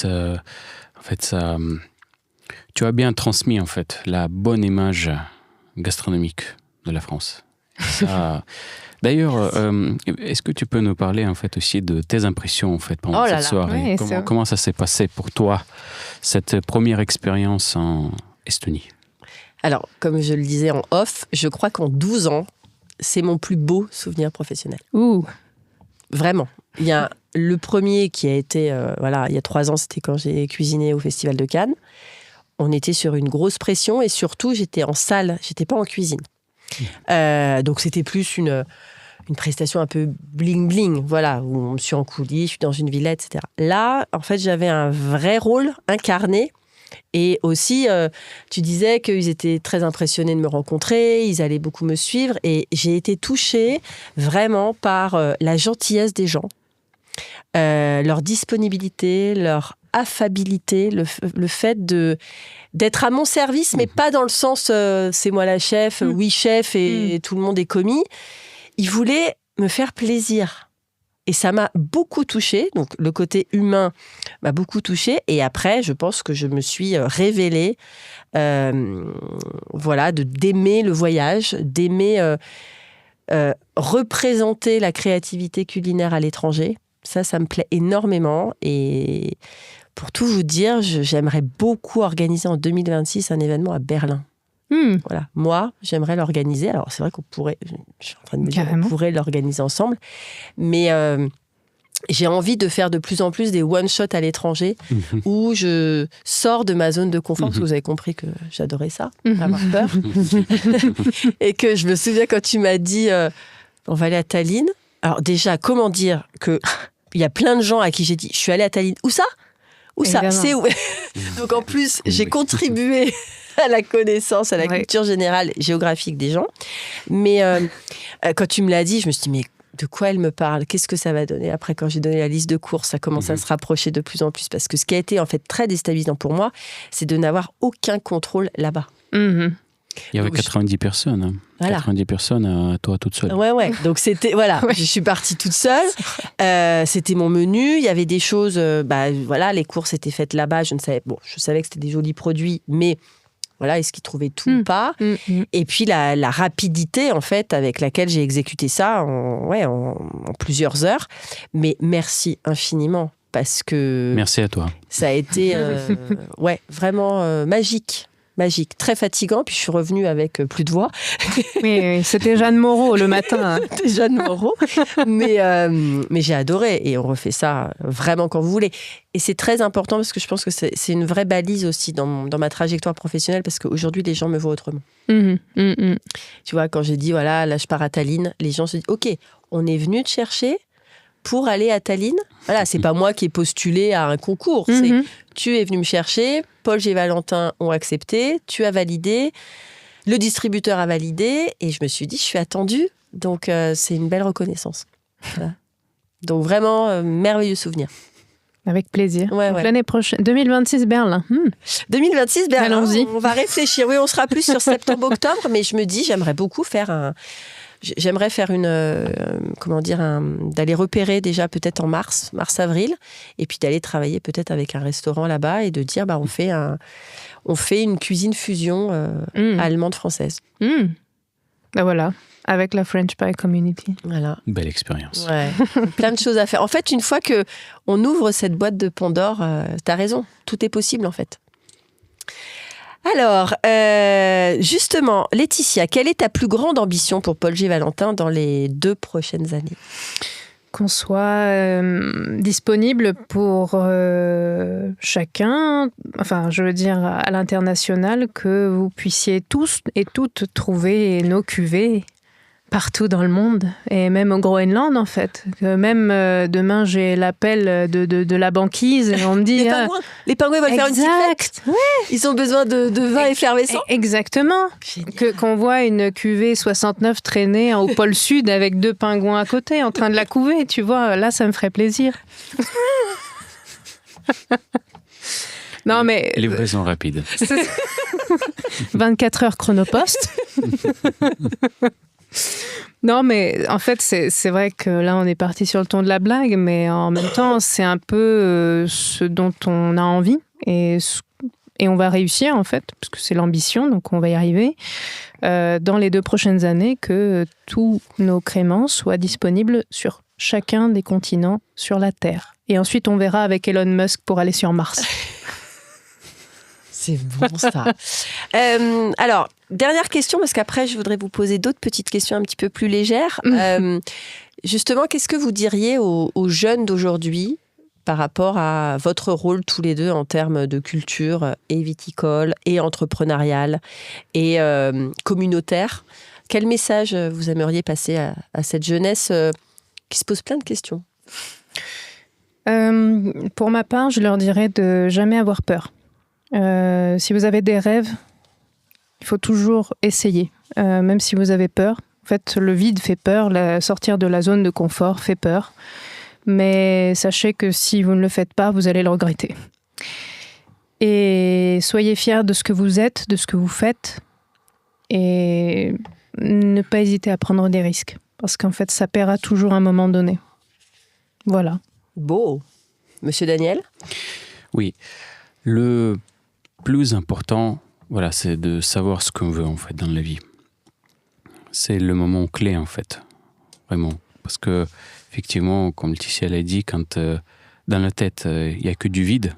tu as bien transmis en fait la bonne image gastronomique de la France. Ça... D'ailleurs, est-ce que tu peux nous parler en fait aussi de tes impressions en fait pendant cette soirée ? Comment ça s'est passé pour toi, cette première expérience en Estonie ? Alors, comme je le disais en off, je crois qu'en 12 ans, c'est mon plus beau souvenir professionnel. Ouh. Vraiment. Il y a le premier qui a été, il y a 3 ans, c'était quand j'ai cuisiné au Festival de Cannes. On était sur une grosse pression, et surtout, j'étais en salle, j'étais pas en cuisine. Donc c'était plus une une prestation un peu bling-bling, voilà, où on me suit en coulisses, je suis dans une villa, etc. Là, en fait, j'avais un vrai rôle incarné. Et aussi, tu disais qu'ils étaient très impressionnés de me rencontrer, ils allaient beaucoup me suivre. Et j'ai été touchée vraiment par la gentillesse des gens, leur disponibilité, leur affabilité, le fait d'être à mon service, mais pas dans le sens c'est moi la chef, oui chef, et tout le monde est commis. Ils voulaient me faire plaisir. Et ça m'a beaucoup touchée. Donc, le côté humain m'a beaucoup touchée. Et après, je pense que je me suis révélée, d'aimer le voyage, d'aimer représenter la créativité culinaire à l'étranger. Ça me plaît énormément. Et pour tout vous dire, j'aimerais beaucoup organiser en 2026 un événement à Berlin. Voilà. Moi, j'aimerais l'organiser. Alors, c'est vrai qu'on pourrait, je suis en train de me dire, on pourrait l'organiser ensemble. Mais j'ai envie de faire de plus en plus des one-shots à l'étranger où je sors de ma zone de confort, parce que vous avez compris que j'adorais ça, avoir peur. Et que je me souviens quand tu m'as dit on va aller à Tallinn. Alors, déjà, comment dire qu'il y a plein de gens à qui j'ai dit je suis allée à Tallinn. Où ça ? Où ça ? C'est où ? Donc, en plus, j'ai contribué à la connaissance, à la culture générale géographique des gens. Mais quand tu me l'as dit, je me suis dit, mais de quoi elle me parle ? Qu'est-ce que ça va donner ? Après, quand j'ai donné la liste de courses, ça commence à se rapprocher de plus en plus. Parce que ce qui a été en fait très déstabilisant pour moi, c'est de n'avoir aucun contrôle là-bas. Il y avait 90 personnes. Hein. Voilà. 90 personnes, toi toute seule. Ouais. Donc c'était, voilà, je suis partie toute seule. C'était mon menu. Il y avait des choses, les courses étaient faites là-bas. Je savais que c'était des jolis produits, mais voilà, est-ce qu'ils trouvaient tout ou pas ? Et puis la rapidité, en fait, avec laquelle j'ai exécuté ça en plusieurs heures. Mais merci infiniment, parce que... Merci à toi. Ça a été, vraiment magique. Magique, très fatigant, puis je suis revenue avec plus de voix. Oui, c'était Jeanne Moreau le matin. C'était Jeanne Moreau, mais j'ai adoré, et on refait ça vraiment quand vous voulez. Et c'est très important parce que je pense que c'est une vraie balise aussi dans ma trajectoire professionnelle, parce qu'aujourd'hui, les gens me voient autrement. Tu vois, quand j'ai dit, voilà, là je pars à Tallinn, les gens se disent, ok, on est venu te chercher pour aller à Tallinn. Voilà, c'est pas moi qui ai postulé à un concours. C'est tu es venu me chercher, Paul G. Valentin ont accepté, tu as validé, le distributeur a validé, et je me suis dit, je suis attendue. Donc, c'est une belle reconnaissance. Voilà. Donc, vraiment, merveilleux souvenir. Avec plaisir. Ouais. L'année prochaine, 2026 Berlin. 2026 Berlin. Allons-y. On va réfléchir. Oui, on sera plus sur septembre-octobre, mais je me dis, j'aimerais beaucoup faire d'aller repérer déjà peut-être en mars-avril, et puis d'aller travailler peut-être avec un restaurant là-bas et de dire, on fait une cuisine fusion allemande-française. Voilà, avec la French Pie Community. Voilà. Belle expérience. Ouais. Plein de choses à faire. En fait, une fois que on ouvre cette boîte de Pandore, t'as raison, tout est possible en fait. Alors, justement, Laetitia, quelle est ta plus grande ambition pour Paul G. Valentin dans les 2 prochaines années ? Qu'on soit disponible pour chacun, enfin, je veux dire, à l'international, que vous puissiez tous et toutes trouver nos cuvées partout dans le monde, et même au Groenland, en fait. Que même demain, j'ai l'appel de la banquise, et on me dit... Les pingouins veulent faire une cyclette. Ouais. Ils ont besoin de vin effervescent. Exactement. Qu'on voit une cuvée 69 traîner au pôle sud avec 2 pingouins à côté, en train de la couver, tu vois, là, ça me ferait plaisir. Non, mais... Livraison rapide. 24 heures chronopost. Non, mais en fait, c'est vrai que là, on est parti sur le ton de la blague, mais en même temps, c'est un peu ce dont on a envie, et on va réussir, en fait, parce que c'est l'ambition, donc on va y arriver, dans les 2 prochaines années, que tous nos créments soient disponibles sur chacun des continents sur la Terre. Et ensuite, on verra avec Elon Musk pour aller sur Mars. C'est bon, ça. Alors, dernière question, parce qu'après, je voudrais vous poser d'autres petites questions un petit peu plus légères. Justement, qu'est-ce que vous diriez aux jeunes d'aujourd'hui par rapport à votre rôle tous les deux en termes de culture et viticole et entrepreneuriale et communautaire Quel message vous aimeriez passer à cette jeunesse qui se pose plein de questions? Pour ma part, je leur dirais de jamais avoir peur. Si vous avez des rêves, il faut toujours essayer, même si vous avez peur. En fait, le vide fait peur, sortir de la zone de confort fait peur. Mais sachez que si vous ne le faites pas, vous allez le regretter. Et soyez fiers de ce que vous êtes, de ce que vous faites. Et ne pas hésiter à prendre des risques. Parce qu'en fait, ça paiera toujours à un moment donné. Voilà. Beau. Monsieur Daniel? Oui. Le plus important, voilà, c'est de savoir ce qu'on veut, en fait, dans la vie. C'est le moment clé, en fait. Vraiment. Parce que, effectivement, comme Laetitia l'a dit, quand dans la tête, il n'y a que du vide,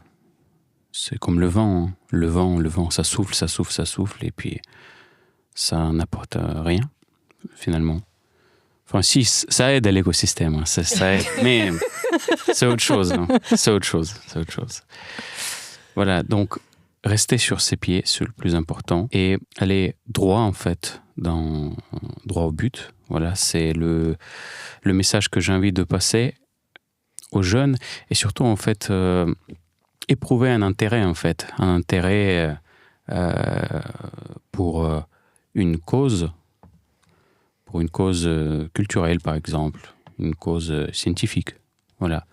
c'est comme le vent. Hein. Le vent, ça souffle, et puis ça n'apporte rien, finalement. Enfin, si, ça aide à l'écosystème, hein, ça aide, mais c'est autre chose. Hein. C'est autre chose. Voilà, donc, rester sur ses pieds, c'est le plus important, et aller droit, en fait, droit au but. Voilà, c'est le message que j'ai envie de passer aux jeunes, et surtout, en fait, éprouver un intérêt, en fait, pour une cause culturelle, par exemple, une cause scientifique. Voilà.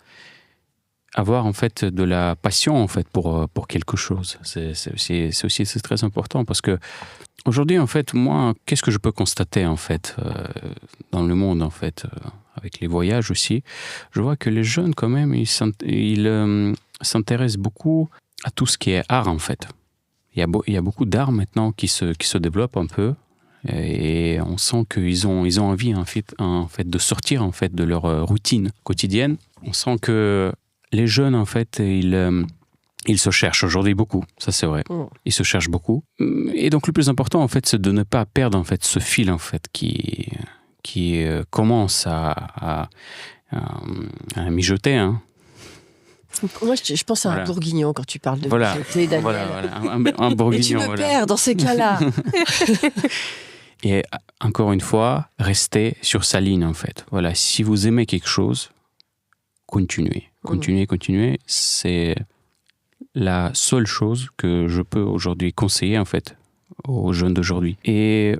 Avoir, en fait, de la passion, en fait, pour quelque chose. C'est très important, parce que aujourd'hui, en fait, moi, qu'est-ce que je peux constater, en fait, dans le monde, en fait, avec les voyages aussi, je vois que les jeunes, quand même, ils s'intéressent beaucoup à tout ce qui est art, en fait. Il y a beaucoup d'art maintenant qui se développent un peu, et on sent qu'ils ont envie, en fait, de sortir, en fait, de leur routine quotidienne. On sent que les jeunes, en fait, ils se cherchent aujourd'hui beaucoup, ça c'est vrai. Ils se cherchent beaucoup. Et donc le plus important, en fait, c'est de ne pas perdre, en fait, ce fil, en fait, qui commence à mijoter. Hein. Moi, je pense à un bourguignon quand tu parles de mijoter, Daniel. Voilà, un bourguignon. Et tu me perds dans ces cas-là. Et encore une fois, restez sur sa ligne, en fait. Voilà, si vous aimez quelque chose, continuez. Continuez. C'est la seule chose que je peux aujourd'hui conseiller, en fait, aux jeunes d'aujourd'hui. Et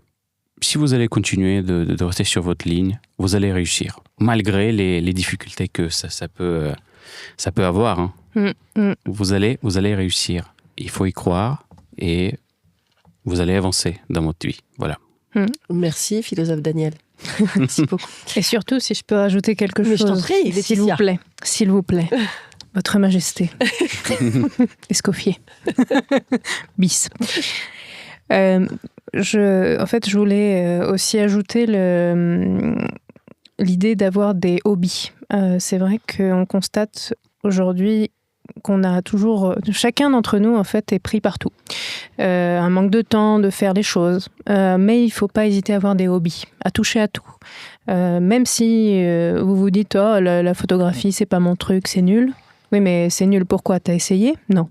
si vous allez continuer de rester sur votre ligne, vous allez réussir, malgré les difficultés que ça peut avoir. Hein. Vous allez réussir. Il faut y croire et vous allez avancer dans votre vie. Voilà. Merci, philosophe Daniel. Merci beaucoup. Et surtout, si je peux rajouter quelque chose, je t'en prie, s'il vous plaît, Votre Majesté, Escoffier, bis. Je voulais aussi ajouter l'idée d'avoir des hobbies. C'est vrai qu'on constate aujourd'hui qu'on a toujours... Chacun d'entre nous, en fait, est pris partout. Un manque de temps de faire les choses. Mais il ne faut pas hésiter à avoir des hobbies, à toucher à tout. Même si vous vous dites « Oh, la photographie, c'est pas mon truc, c'est nul ». Oui, mais c'est nul, pourquoi? T'as essayé? Non.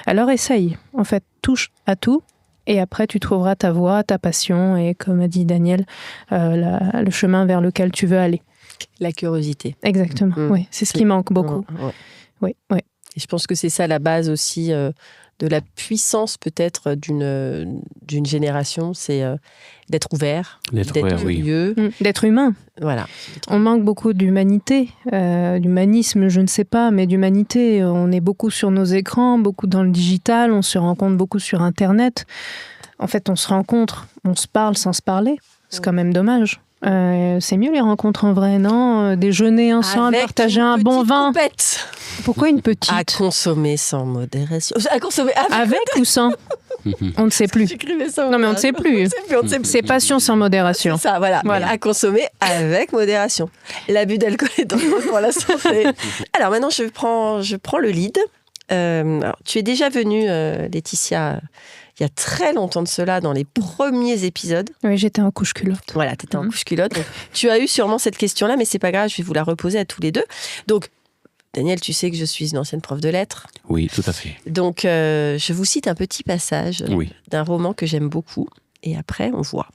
Alors essaye. En fait, touche à tout. Et après, tu trouveras ta voie, ta passion. Et comme a dit Daniel, le chemin vers lequel tu veux aller. La curiosité. Exactement, oui. C'est ce qui manque beaucoup. Oui. Et je pense que c'est ça la base aussi de la puissance peut-être d'une génération, c'est d'être ouvert, d'être curieux. D'être humain. Voilà. On manque beaucoup d'humanité, d'humanisme, je ne sais pas, mais d'humanité. On est beaucoup sur nos écrans, beaucoup dans le digital, on se rencontre beaucoup sur Internet. En fait, on se rencontre, on se parle sans se parler. C'est quand même dommage. C'est mieux les rencontres en vrai, non? Déjeuner ensemble, partager un bon vin. Coupette. Pourquoi une petite? À consommer sans modération. À consommer avec ou sans? On ne sait plus. J'écrivais ça. Non, mais on ne sait plus. C'est passion sans modération. C'est ça, voilà. À consommer avec modération. L'abus d'alcool est dangereux pour la santé. Alors maintenant, je prends le lead. Alors, tu es déjà venue, Laetitia, il y a très longtemps de cela, dans les premiers épisodes. Oui, j'étais en couche-culotte. Voilà, tu étais en couche-culotte. Donc, tu as eu sûrement cette question-là, mais c'est pas grave, je vais vous la reposer à tous les deux. Donc, Daniel, tu sais que je suis une ancienne prof de lettres. Oui, tout à fait. Donc, je vous cite un petit passage d'un roman que j'aime beaucoup. Et après, on voit.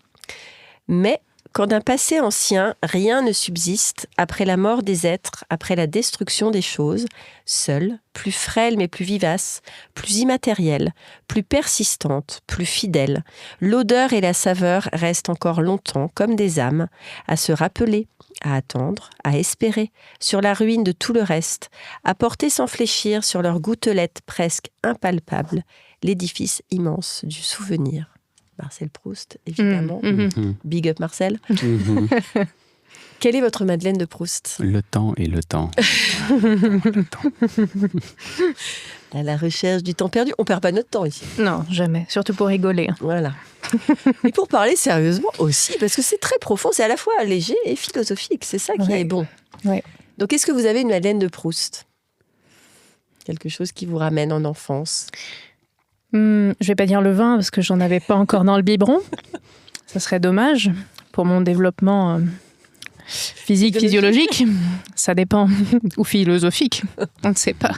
Mais quand d'un passé ancien, rien ne subsiste, après la mort des êtres, après la destruction des choses, seule, plus frêle mais plus vivace, plus immatérielle, plus persistante, plus fidèle, l'odeur et la saveur restent encore longtemps comme des âmes, à se rappeler, à attendre, à espérer, sur la ruine de tout le reste, à porter sans fléchir sur leurs gouttelettes presque impalpables, l'édifice immense du souvenir. Marcel Proust, évidemment. Big up Marcel. Quelle est votre Madeleine de Proust ? Le temps et le temps. À la recherche du temps perdu. On perd pas notre temps ici. Non, jamais. Surtout pour rigoler. Voilà. Et pour parler sérieusement aussi, parce que c'est très profond, c'est à la fois léger et philosophique. C'est ça qui est bon. Ouais. Donc, est-ce que vous avez une Madeleine de Proust ? Quelque chose qui vous ramène en enfance ? Je vais pas dire le vin parce que j'en avais pas encore dans le biberon. Ça serait dommage pour mon développement physique, physiologique. Ça dépend. Ou philosophique. On ne sait pas.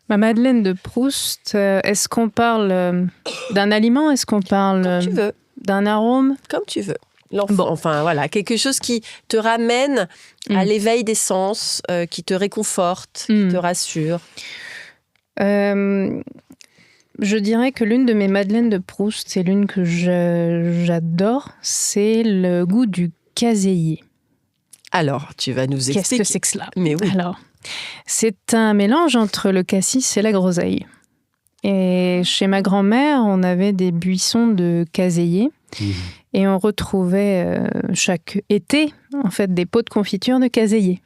Ma Madeleine de Proust, est-ce qu'on parle d'un aliment ? Est-ce qu'on parle Comme tu veux. d'un arôme ? Comme tu veux. Bon. Enfin, voilà, quelque chose qui te ramène à l'éveil des sens, qui te réconforte, qui te rassure. Je dirais que l'une de mes Madeleines de Proust, c'est l'une que j'adore, c'est le goût du caséier. Alors, tu vas nous expliquer. Qu'est-ce que c'est que cela ? Mais oui. Alors, c'est un mélange entre le cassis et la groseille. Et chez ma grand-mère, on avait des buissons de caséier. Et on retrouvait chaque été, en fait, des pots de confiture de caséier.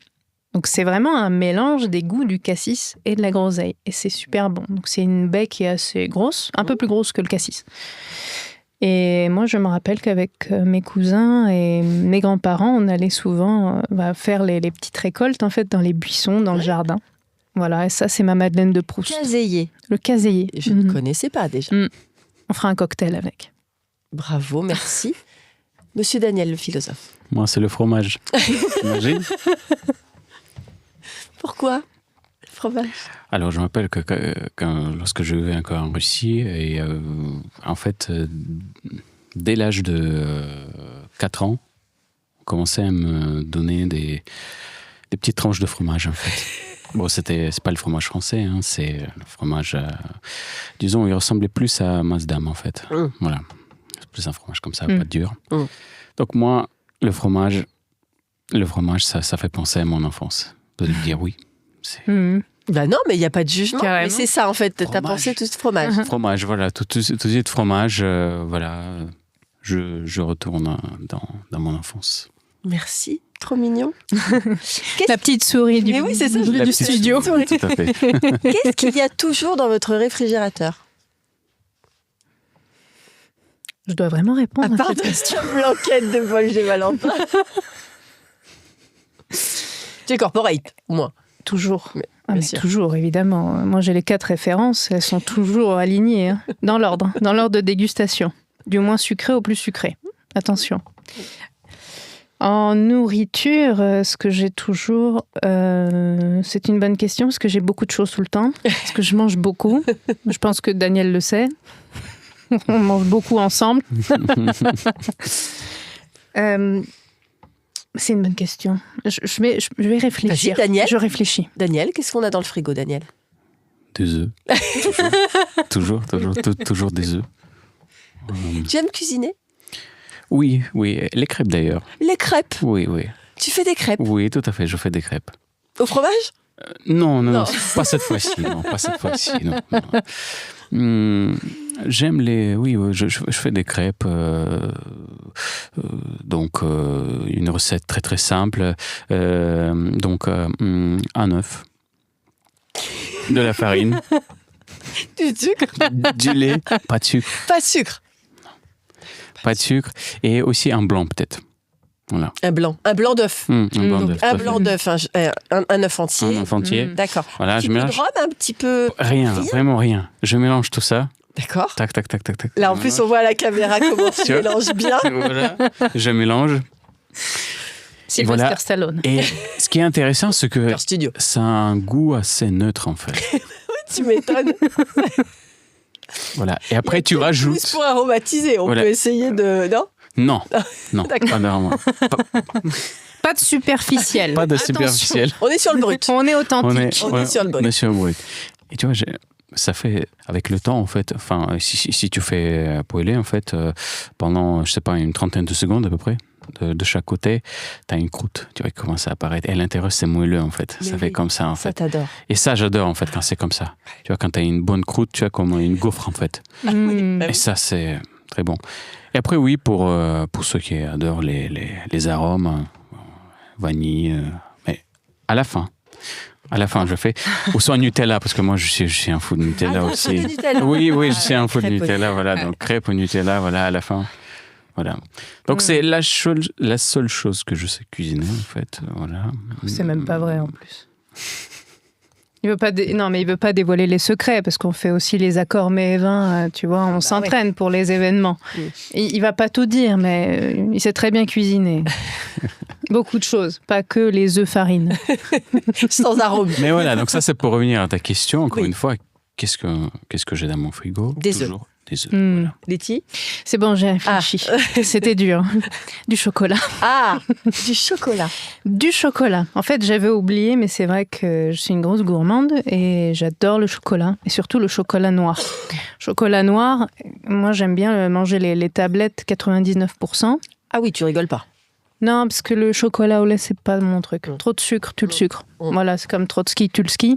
Donc c'est vraiment un mélange des goûts du cassis et de la groseille. Et c'est super bon. Donc c'est une baie qui est assez grosse, un peu plus grosse que le cassis. Et moi, je me rappelle qu'avec mes cousins et mes grands-parents, on allait souvent faire les petites récoltes, en fait, dans les buissons, dans le jardin. Voilà, et ça, c'est ma Madeleine de Proust. Caséier. Le caséier. Je ne connaissais pas déjà. On fera un cocktail avec. Bravo, merci. Monsieur Daniel, le philosophe. Moi, c'est le fromage. T'imagines ? Pourquoi le fromage ? Alors, je me rappelle que lorsque je vivais encore en Russie, et en fait, dès l'âge de 4 ans, on commençait à me donner des petites tranches de fromage, en fait. Bon, c'est pas le fromage français, hein, c'est le fromage, disons, il ressemblait plus à Maasdam, en fait. Voilà. C'est plus un fromage comme ça, pas dur. Donc moi, le fromage, ça fait penser à mon enfance. De dire oui. Bah non, mais il n'y a pas de jugement. Carrément. Mais c'est ça, en fait. T'as pensé tout ce fromage. Fromage, voilà. Tout de suite, fromage, voilà. Je retourne dans mon enfance. Merci. Trop mignon. La petite souris du, oui, c'est ça, du studio. Tout à fait. Qu'est-ce qu'il y a toujours dans votre réfrigérateur ? Je dois vraiment répondre à part cette question. Blanquette de Paul G. Valentin. Tu es corporate, au moins. Toujours. Mais sûr. Toujours, évidemment. Moi, j'ai les 4 références. Elles sont toujours alignées, hein, dans l'ordre de dégustation. Du moins sucré au plus sucré. Attention. En nourriture, ce que j'ai toujours... c'est une bonne question, parce que j'ai beaucoup de choses tout le temps. Parce que je mange beaucoup. Je pense que Daniel le sait. On mange beaucoup ensemble. C'est une bonne question. Je vais réfléchir. Vas-y, Daniel. Je réfléchis. Daniel, qu'est-ce qu'on a dans le frigo, Daniel ? Des œufs. Toujours des œufs. Tu aimes cuisiner ? Oui. Les crêpes d'ailleurs. Les crêpes ? Oui. Tu fais des crêpes ? Oui, tout à fait, je fais des crêpes. Au fromage ? Non, pas cette fois-ci. Non. J'aime les... Oui, je fais des crêpes. Donc, une recette très très simple. Donc, un œuf, de la farine, du sucre, du lait, pas de sucre. Pas de sucre. Pas de sucre. Et aussi un blanc peut-être. Voilà. Un blanc d'œuf. Un blanc d'œuf. Un blanc d'œuf, un œuf entier. Un œuf entier. D'accord. Voilà, un petit peu de rhum, un petit peu... Rien, vraiment rien. Je mélange tout ça. D'accord. Tac. Là, en plus, on voit à la caméra comment tu mélanges bien. Voilà. Je mélange. Sylvester Stallone. Et ce qui est intéressant, c'est que studio. ça a un goût assez neutre, en fait. Tu m'étonnes. Voilà. Et après, tu rajoutes... Plus pour aromatiser, on peut essayer de... Non ? Non, non, D'accord. pas vraiment. Pas de superficiel. Pas de Attention. superficiel. On est sur le brut. On est authentique. On est sur le brut. On est sur le brut. Et tu vois, ça fait, avec le temps, en fait, enfin, si tu fais poêler, en fait, pendant, je sais pas, une trentaine de secondes à peu près, de chaque côté, tu as une croûte, tu vois, qui commence à apparaître. Et à l'intérieur, c'est moelleux, en fait. Mais ça oui, fait comme ça, en Ça, fait. t'adore. Et ça, j'adore, en fait, quand c'est comme ça. Tu vois, quand tu as une bonne croûte, tu as comme une gaufre, en fait. Mm. Bah Et oui. ça, c'est très bon. Et après, oui, pour ceux qui adorent les arômes, vanille, mais à la fin, je fais. Ou soit Nutella, parce que moi, je suis un fou de Nutella Ah, aussi. de Nutella. Oui, je suis un fou de crêpe au Nutella, voilà. Ouais. Donc, crêpe au Nutella, voilà, à la fin. Voilà. Donc, c'est la seule chose que je sais cuisiner, en fait. Voilà. C'est même pas vrai en plus. Il veut pas non, mais il veut pas dévoiler les secrets parce qu'on fait aussi les accords mets et vins, tu vois, on s'entraîne pour les événements. Oui. Il va pas tout dire, mais il sait très bien cuisiner. Beaucoup de choses, pas que les œufs farine. Sans arôme. Mais voilà, donc ça, c'est pour revenir à ta question. Encore Oui. une fois, qu'est-ce que j'ai dans mon frigo? Des œufs. Toujours des œufs. Mm. Voilà. Letty. C'est bon, j'ai réfléchi. C'était dur. Du chocolat. Ah, du chocolat. Du chocolat. En fait, j'avais oublié, mais c'est vrai que je suis une grosse gourmande et j'adore le chocolat, et surtout le chocolat noir. Chocolat noir, moi j'aime bien manger les tablettes 99%. Ah oui, tu rigoles pas. Non, parce que le chocolat au lait, c'est pas mon truc. Trop de sucre, tu le sucre. Voilà, c'est comme Trotsky, tu le ski.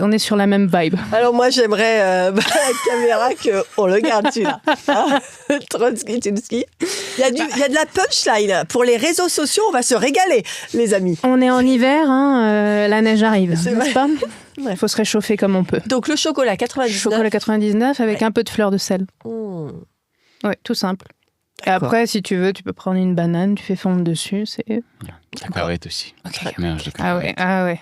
On est sur la même vibe. Alors moi, j'aimerais à la caméra qu'on le garde celui-là. Hein Trotsky, Tulski. Il y a de la punchline. Pour les réseaux sociaux, on va se régaler, les amis. On est en hiver, hein, la neige arrive, C'est n'est-ce vrai. pas? Il faut se réchauffer comme on peut. Donc le chocolat 99. Chocolat 99 avec un peu de fleur de sel. Mmh. Ouais, tout simple. Et D'accord. après, si tu veux, tu peux prendre une banane, tu fais fondre dessus. C'est... La carotte aussi. Mélange de Ah ouais, carotte. ah ouais.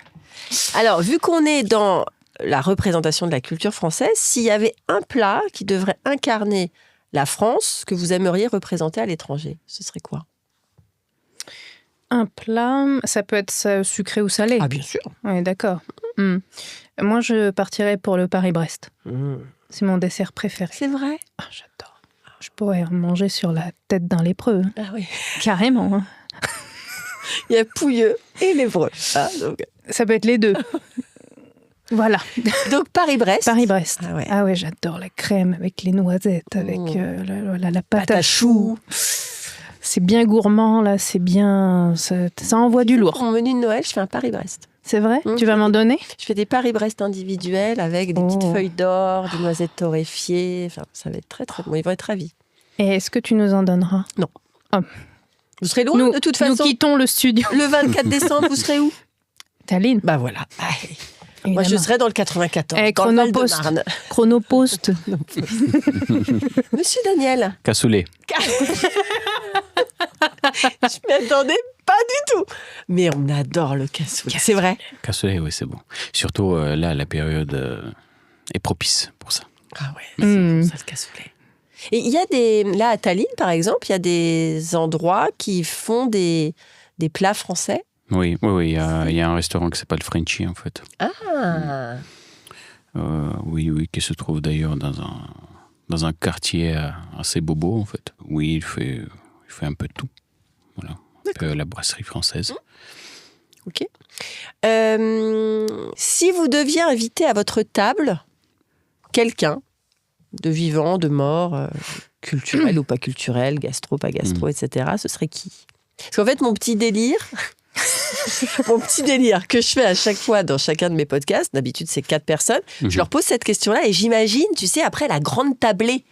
Alors, vu qu'on est dans la représentation de la culture française, s'il y avait un plat qui devrait incarner la France que vous aimeriez représenter à l'étranger, ce serait quoi? Un plat, ça peut être sucré ou salé. Ah, bien sûr. Ouais, d'accord. Moi, je partirais pour le Paris-Brest. C'est mon dessert préféré. C'est vrai? Ah, j'adore. Je pourrais en manger sur la tête d'un lépreux. Hein. Ah oui. Carrément. Hein. Il y a Pouilleux et l'Évreux. Ah, Ça peut être les deux. Voilà. donc Paris-Brest. Paris-Brest. Ah ouais. J'adore la crème avec les noisettes, avec la pâte à choux. C'est bien gourmand, là. C'est bien... Ça envoie du lourd. Pour mon menu de Noël, je fais un Paris-Brest. C'est vrai? Mmh. Tu vas m'en donner? Je fais des Paris-Brest individuels avec des petites feuilles d'or, des noisettes torréfiées. Enfin, ça va être très, très bon. Ils vont être ravis. Et est-ce que tu nous en donneras? Vous serez loin, de toute façon. Nous quittons le studio. Le 24 décembre, vous serez où? Tallinn. Bah voilà. Moi, je serai dans le 94, dans le Chronopost. Val-de-Marne. Chronopost. Monsieur Daniel, Cassoulet. je m'y attendais pas du tout. Mais on adore le cassoulet. C'est vrai? Cassoulet, oui, c'est bon. Surtout là, la période est propice pour ça. Ah ouais, c'est bon, ça, le cassoulet. Et il y a là à Tallinn, par exemple, il y a des endroits qui font des plats français. Oui, il y a un restaurant qui s'appelle Frenchy, en fait. Ah. Oui, qui se trouve d'ailleurs dans un quartier assez bobo, en fait. Oui, il fait un peu de tout. Voilà, un peu la brasserie française. Ok. Si vous deviez inviter à votre table quelqu'un de vivant, de mort, culturel ou pas culturel, gastro, pas gastro, etc., ce serait qui? Parce qu'en fait, mon petit délire que je fais à chaque fois dans chacun de mes podcasts, d'habitude c'est 4 personnes, je leur pose cette question-là et j'imagine, tu sais, après la grande tablée,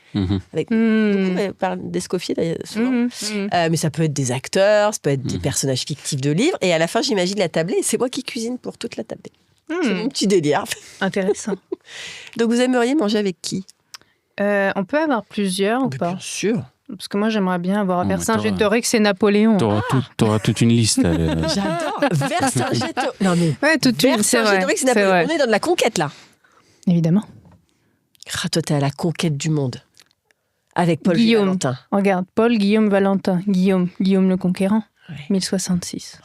avec beaucoup parlent d'Escoffier d'ailleurs, souvent. Mais ça peut être des acteurs, ça peut être des personnages fictifs de livres, et à la fin j'imagine la tablée et c'est moi qui cuisine pour toute la tablée. C'est mon petit délire. Intéressant. Donc vous aimeriez manger avec qui? On peut avoir plusieurs ou pas? Bien sûr. Parce que moi, j'aimerais bien avoir mais Vercingétorix et Napoléon. T'auras toute une liste. J'adore. Vercingétorix. Non mais Ouais, tout de suite, c'est vrai. Vercingétorix, C'est Napoléon. vrai. On est dans de la conquête là. Évidemment. Ah, toi, t'es à la conquête du monde. Avec Paul Guillaume. Valentin. Regarde, Paul, Guillaume, Valentin. Guillaume le Conquérant. Ouais. 1066.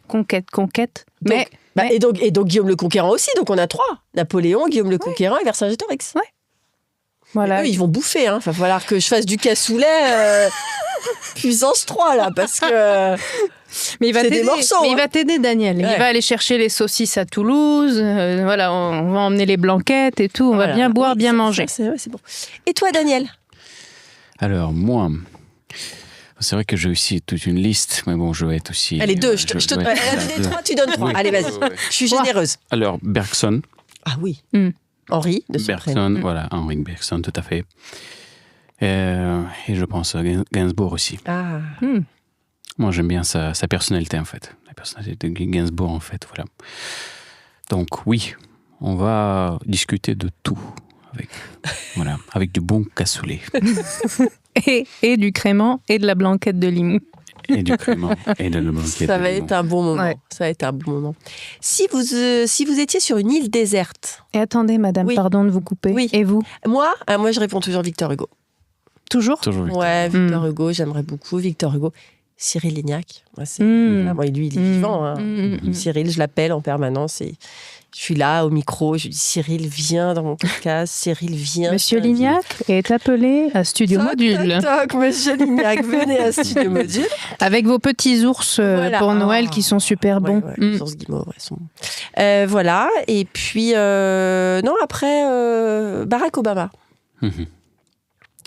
Conquête. Mais, mais- Et donc Guillaume le Conquérant aussi, donc on a 3. Napoléon, Guillaume le Conquérant et Vercingétorix. Ouais. Voilà. Eux, ils vont bouffer. Il va falloir que je fasse du cassoulet puissance 3, là, parce que Mais il va c'est des t'aider. morceaux. Mais il va t'aider, Daniel. Ouais. Il va aller chercher les saucisses à Toulouse. Voilà, on va emmener les blanquettes et tout. On va Voilà. bien boire, Oui, bien ça, manger. c'est bon. Et toi, Daniel? Alors, moi, c'est vrai que j'ai aussi toute une liste, mais bon, je vais être aussi... Allez, 2. Elle a donné 3, tu donnes 3. Oui. Allez, vas-y. Oui. Je suis généreuse. Alors, Bergson, Ah oui. Mm. Henri, de son prénom. Bergson, voilà, Henrik Bergson, tout à fait. Et je pense à Gainsbourg aussi. Ah. Moi, j'aime bien sa personnalité, en fait. La personnalité de Gainsbourg, en fait, voilà. Donc, oui, on va discuter de tout avec du bon cassoulet. Et du crément et de la blanquette de Limoux. Et du crément et de la blanquette. Ça va être un bon moment. Ouais. Ça va être un bon moment. Si vous étiez sur une île déserte, Et attendez, madame, Oui. pardon de vous couper. Oui. Et vous? moi, je réponds toujours Victor Hugo. Toujours? Toujours Victor. Ouais, Victor Hugo, j'aimerais beaucoup. Victor Hugo. Cyril Lignac. Moi, lui, il est vivant. Hein. Cyril, je l'appelle en permanence et je suis là au micro. Je lui dis Cyril, viens dans mon podcast. Cyril, viens. Monsieur Lignac est appelé à Studio Toc, Module. toc, toc, Monsieur Lignac, venez à Studio Module. Avec vos petits ours Voilà. pour Noël Oh. qui sont super bons. Ouais, les ours guimauves, sont bons. Voilà. Et puis, après, Barack Obama. Mhm.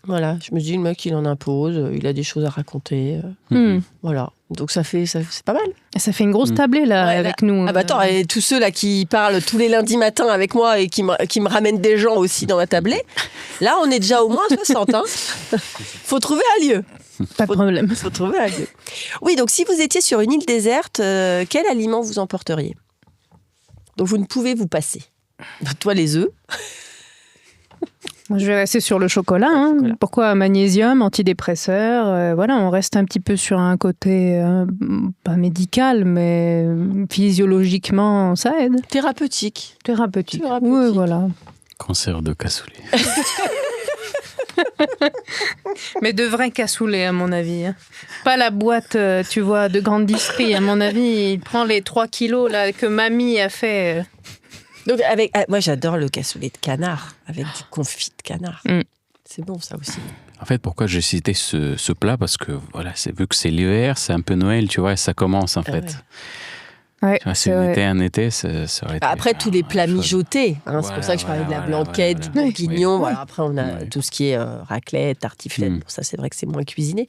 Voilà, je me dis, le mec, il en impose, il a des choses à raconter. Voilà, donc c'est pas mal. Ça fait une grosse tablée là Ouais, avec nous. Ah bah attends, et tous ceux là qui parlent tous les lundis matins avec moi et qui me ramènent des gens aussi dans ma tablée, là, on est déjà au moins 60. Hein. Faut trouver un lieu. Pas de problème. Faut trouver un lieu. Oui, donc si vous étiez sur une île déserte, quel aliment vous emporteriez? Donc vous ne pouvez vous passer. Toi, les œufs. Moi, je vais rester sur le chocolat. Hein. chocolat. Pourquoi magnésium, antidépresseur voilà, on reste un petit peu sur un côté pas médical, mais physiologiquement, ça aide. Thérapeutique. Thérapeutique. Thérapeutique. Oui, voilà. Concert de cassoulet. Mais de vrais cassoulets, à mon avis. Hein. Pas la boîte, tu vois, de grande distrie. À mon avis, il prend les 3 kilos là, que mamie a fait. Donc moi, j'adore le cassoulet de canard avec du confit de canard. C'est bon, ça aussi. En fait, pourquoi j'ai cité ce plat? Parce que, voilà, vu que c'est l'hiver, c'est un peu Noël, tu vois, et ça commence, en fait. Ouais, Tu vois, c'est un été, ça aurait été... Après, tous les plats chouette. mijotés. Hein, c'est Voilà, pour ça que je parlais de la voilà, blanquette, voilà, du bourguignon. oui. Voilà, après, on a Oui. tout ce qui est raclette, tartiflette. Bon, ça, c'est vrai que c'est moins cuisiné.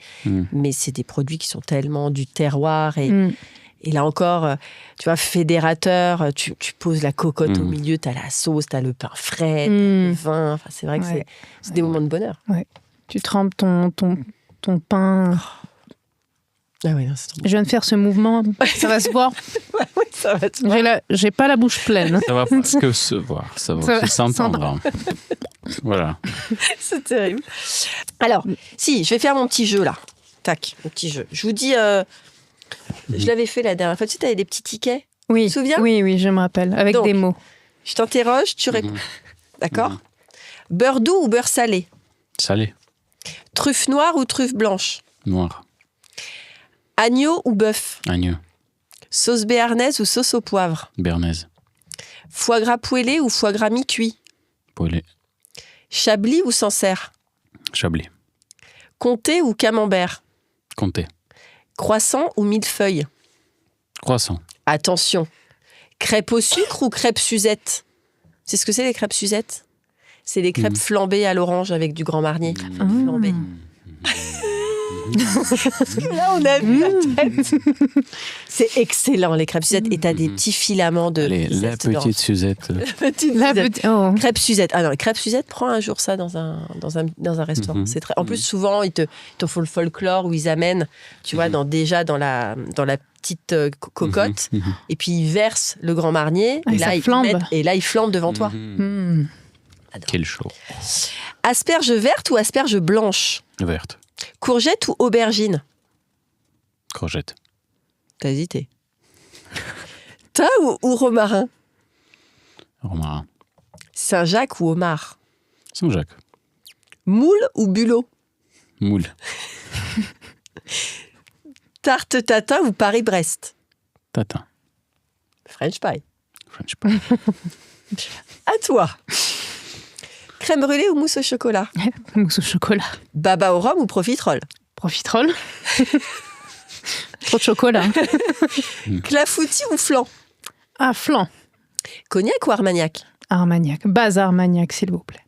Mais c'est des produits qui sont tellement du terroir. Et là encore, tu vois, fédérateur, tu poses la cocotte au milieu, tu as la sauce, tu as le pain frais, le vin. Enfin, c'est vrai que c'est des moments de bonheur. Ouais. Tu trempes ton pain. Ah oui, non, c'est trop bon. Je viens de faire ce mouvement, ça va se voir. Oui, ça va te voir. J'ai pas la bouche pleine. Ça va pas que se voir, ça va aussi s'entendre. Voilà. C'est terrible. Alors, si, je vais faire mon petit jeu là. Tac, mon petit jeu. Je vous dis, je l'avais fait la dernière fois. Tu sais, t'avais des petits tickets. Oui, Tu te souviens? oui, je me rappelle, avec Donc, des mots. Je t'interroge, tu réponds. D'accord? Beurre doux ou beurre salé? Salé, Truffe noire ou truffe blanche? noir, Agneau ou bœuf? agneau, Sauce béarnaise ou sauce au poivre? béarnaise, Foie gras poêlé ou foie gras mi-cuit? poulet, Chablis ou Sancerre? chablis, Comté ou camembert? comté, Croissant ou millefeuille? croissant, Attention, crêpes au sucre ou crêpes Suzette? C'est ce que c'est les crêpes Suzette? C'est les crêpes flambées à l'orange avec du Grand Marnier. Flambées. Là, on a vu la tête. C'est excellent, les crêpes Suzette. Et t'as des petits filaments de... allez, la zeste d'orange. petite Suzette, Petite La Suzette. petite- oh. Crêpes Suzette. Ah non, les crêpes Suzette, prends un jour ça dans un restaurant. C'est très... En plus, souvent, ils te font le folklore où ils amènent, tu vois, dans la petite cocotte. Et puis, ils versent le Grand Marnier. Ah, et, ça là, flambe. et là, ils flambent devant toi. Hmm. quel chaud, Asperge verte ou asperge blanche? verte, Courgette ou aubergine? courgette, T'as hésité. Thym ou romarin? romarin, Saint-Jacques ou homard? Saint-Jacques, Moule ou bulot? moule, Tarte tatin ou Paris-Brest? tatin, French pie. French pie, À toi. Crème brûlée ou mousse au chocolat? Mousse au chocolat. Baba au rhum ou profiterole? Profiterole. Trop de chocolat. Clafoutis ou flan? Ah, flan. Cognac ou Armagnac? Armagnac. Base Armagnac, s'il vous plaît.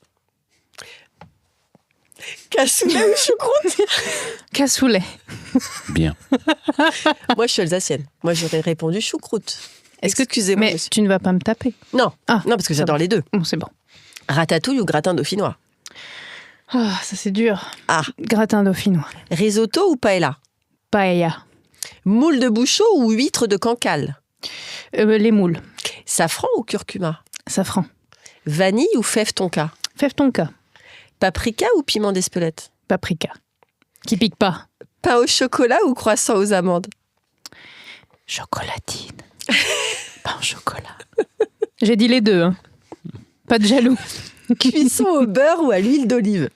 Cassoulet ou choucroute? Cassoulet. Bien. Moi, je suis alsacienne. Moi, j'aurais répondu choucroute. Excusez-moi, Mais monsieur. tu ne vas pas me taper. Non, Ah, non, parce que ça j'adore va. les deux. Bon, c'est bon. Ratatouille ou gratin dauphinois? Ah, ça c'est dur. Ah. Gratin dauphinois. Risotto ou paella? Paella. Moule de bouchot ou huître de Cancale? Les moules. Safran ou curcuma? Safran. Vanille ou fève tonka? Fève tonka. Paprika ou piment d'Espelette? Paprika. Qui pique pas. Pain au chocolat ou croissant aux amandes? Chocolatine. Pas en chocolat. J'ai dit les deux. Hein. Pas de jaloux. Cuisson au beurre ou à l'huile d'olive?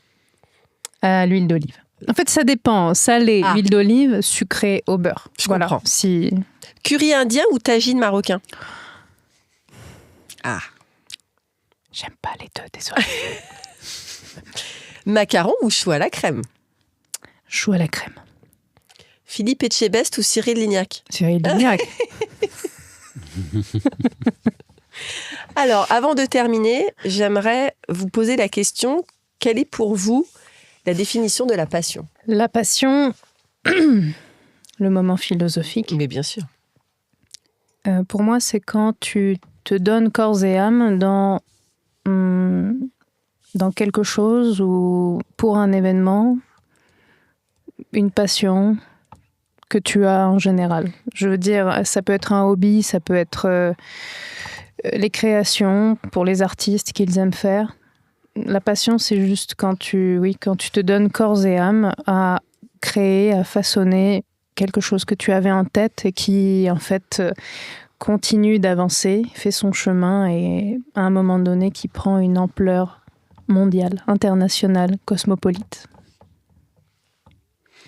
À l'huile d'olive. En fait, ça dépend. Salé, Ah. huile d'olive, sucré au beurre. Je comprends. Si... Curry indien ou tagine marocain? Ah. J'aime pas les deux, désolé. Macaron ou chou à la crème? Chou à la crème. Philippe Etchebest ou Cyril Lignac? Cyril Lignac. Alors, avant de terminer, j'aimerais vous poser la question, quelle est pour vous la définition de la passion? La passion, le moment philosophique. Mais bien sûr. Pour moi, c'est quand tu te donnes corps et âme dans quelque chose ou pour un événement, une passion que tu as en général. Je veux dire, ça peut être un hobby, ça peut être les créations pour les artistes qu'ils aiment faire. La passion, c'est juste quand tu te donnes corps et âme à créer, à façonner quelque chose que tu avais en tête et qui, en fait, continue d'avancer, fait son chemin et, à un moment donné, qui prend une ampleur mondiale, internationale, cosmopolite.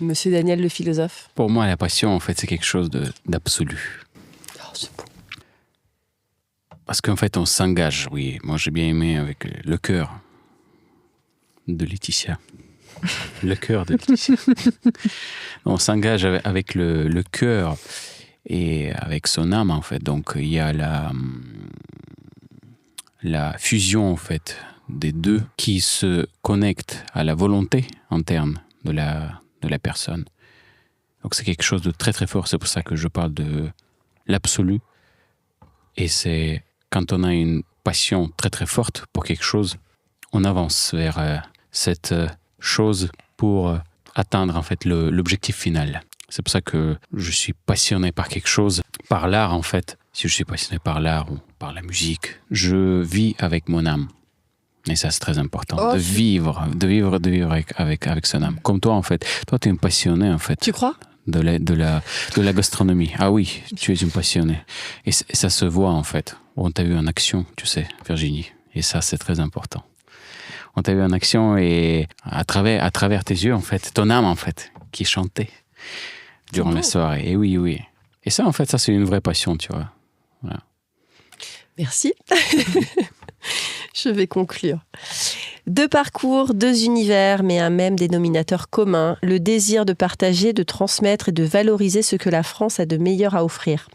Monsieur Daniel, le philosophe. Pour moi, la passion, en fait, c'est quelque chose d'absolu. Oh, c'est beau. Parce qu'en fait, on s'engage, oui. Moi, j'ai bien aimé avec le cœur de Laetitia. Le cœur de Laetitia. On s'engage avec le cœur et avec son âme, en fait. Donc, il y a la fusion, en fait, des deux qui se connectent à la volonté interne de la personne. Donc, c'est quelque chose de très, très fort. C'est pour ça que je parle de l'absolu. Et c'est quand on a une passion très, très forte pour quelque chose, on avance vers cette chose pour atteindre, en fait, l'objectif final. C'est pour ça que je suis passionné par quelque chose, par l'art, en fait. Si je suis passionné par l'art ou par la musique, je vis avec mon âme. Et ça, c'est très important, Oh, de vivre avec son âme. Comme toi, en fait. Toi, tu es un passionné, en fait. Tu crois? De la gastronomie. Ah oui, tu es une passionnée. Et ça se voit, en fait. On t'a vu en action, tu sais, Virginie. Et ça, c'est très important. On t'a vu en action et à travers tes yeux, en fait, ton âme, en fait, qui chantait durant la soirée. Et oui, oui. Et ça, en fait, ça, c'est une vraie passion, tu vois. Voilà. Merci. Je vais conclure. Deux parcours, deux univers, mais un même dénominateur commun, le désir de partager, de transmettre et de valoriser ce que la France a de meilleur à offrir.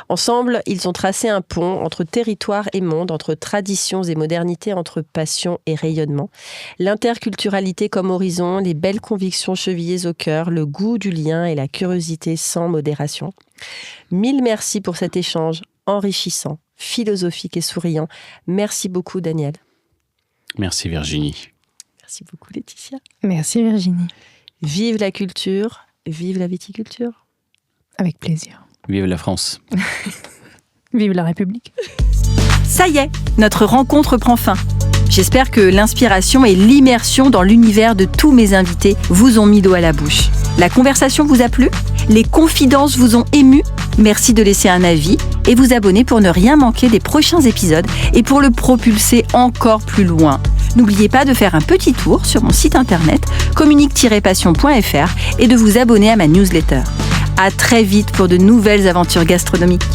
Ensemble, ils ont tracé un pont entre territoire et monde, entre traditions et modernité, entre passion et rayonnement. L'interculturalité comme horizon, les belles convictions chevillées au cœur, le goût du lien et la curiosité sans modération. Mille merci pour cet échange enrichissant, philosophique et souriant. Merci beaucoup, Daniel. Merci, Virginie. Merci beaucoup, Laetitia. Merci Virginie. Vive la culture, vive la viticulture. Avec plaisir. Vive la France. Vive la République. Ça y est, notre rencontre prend fin. J'espère que l'inspiration et l'immersion dans l'univers de tous mes invités vous ont mis l'eau à la bouche. La conversation vous a plu ? Les confidences vous ont ému ? Merci de laisser un avis et vous abonner pour ne rien manquer des prochains épisodes et pour le propulser encore plus loin. N'oubliez pas de faire un petit tour sur mon site internet communique-passion.fr et de vous abonner à ma newsletter. À très vite pour de nouvelles aventures gastronomiques.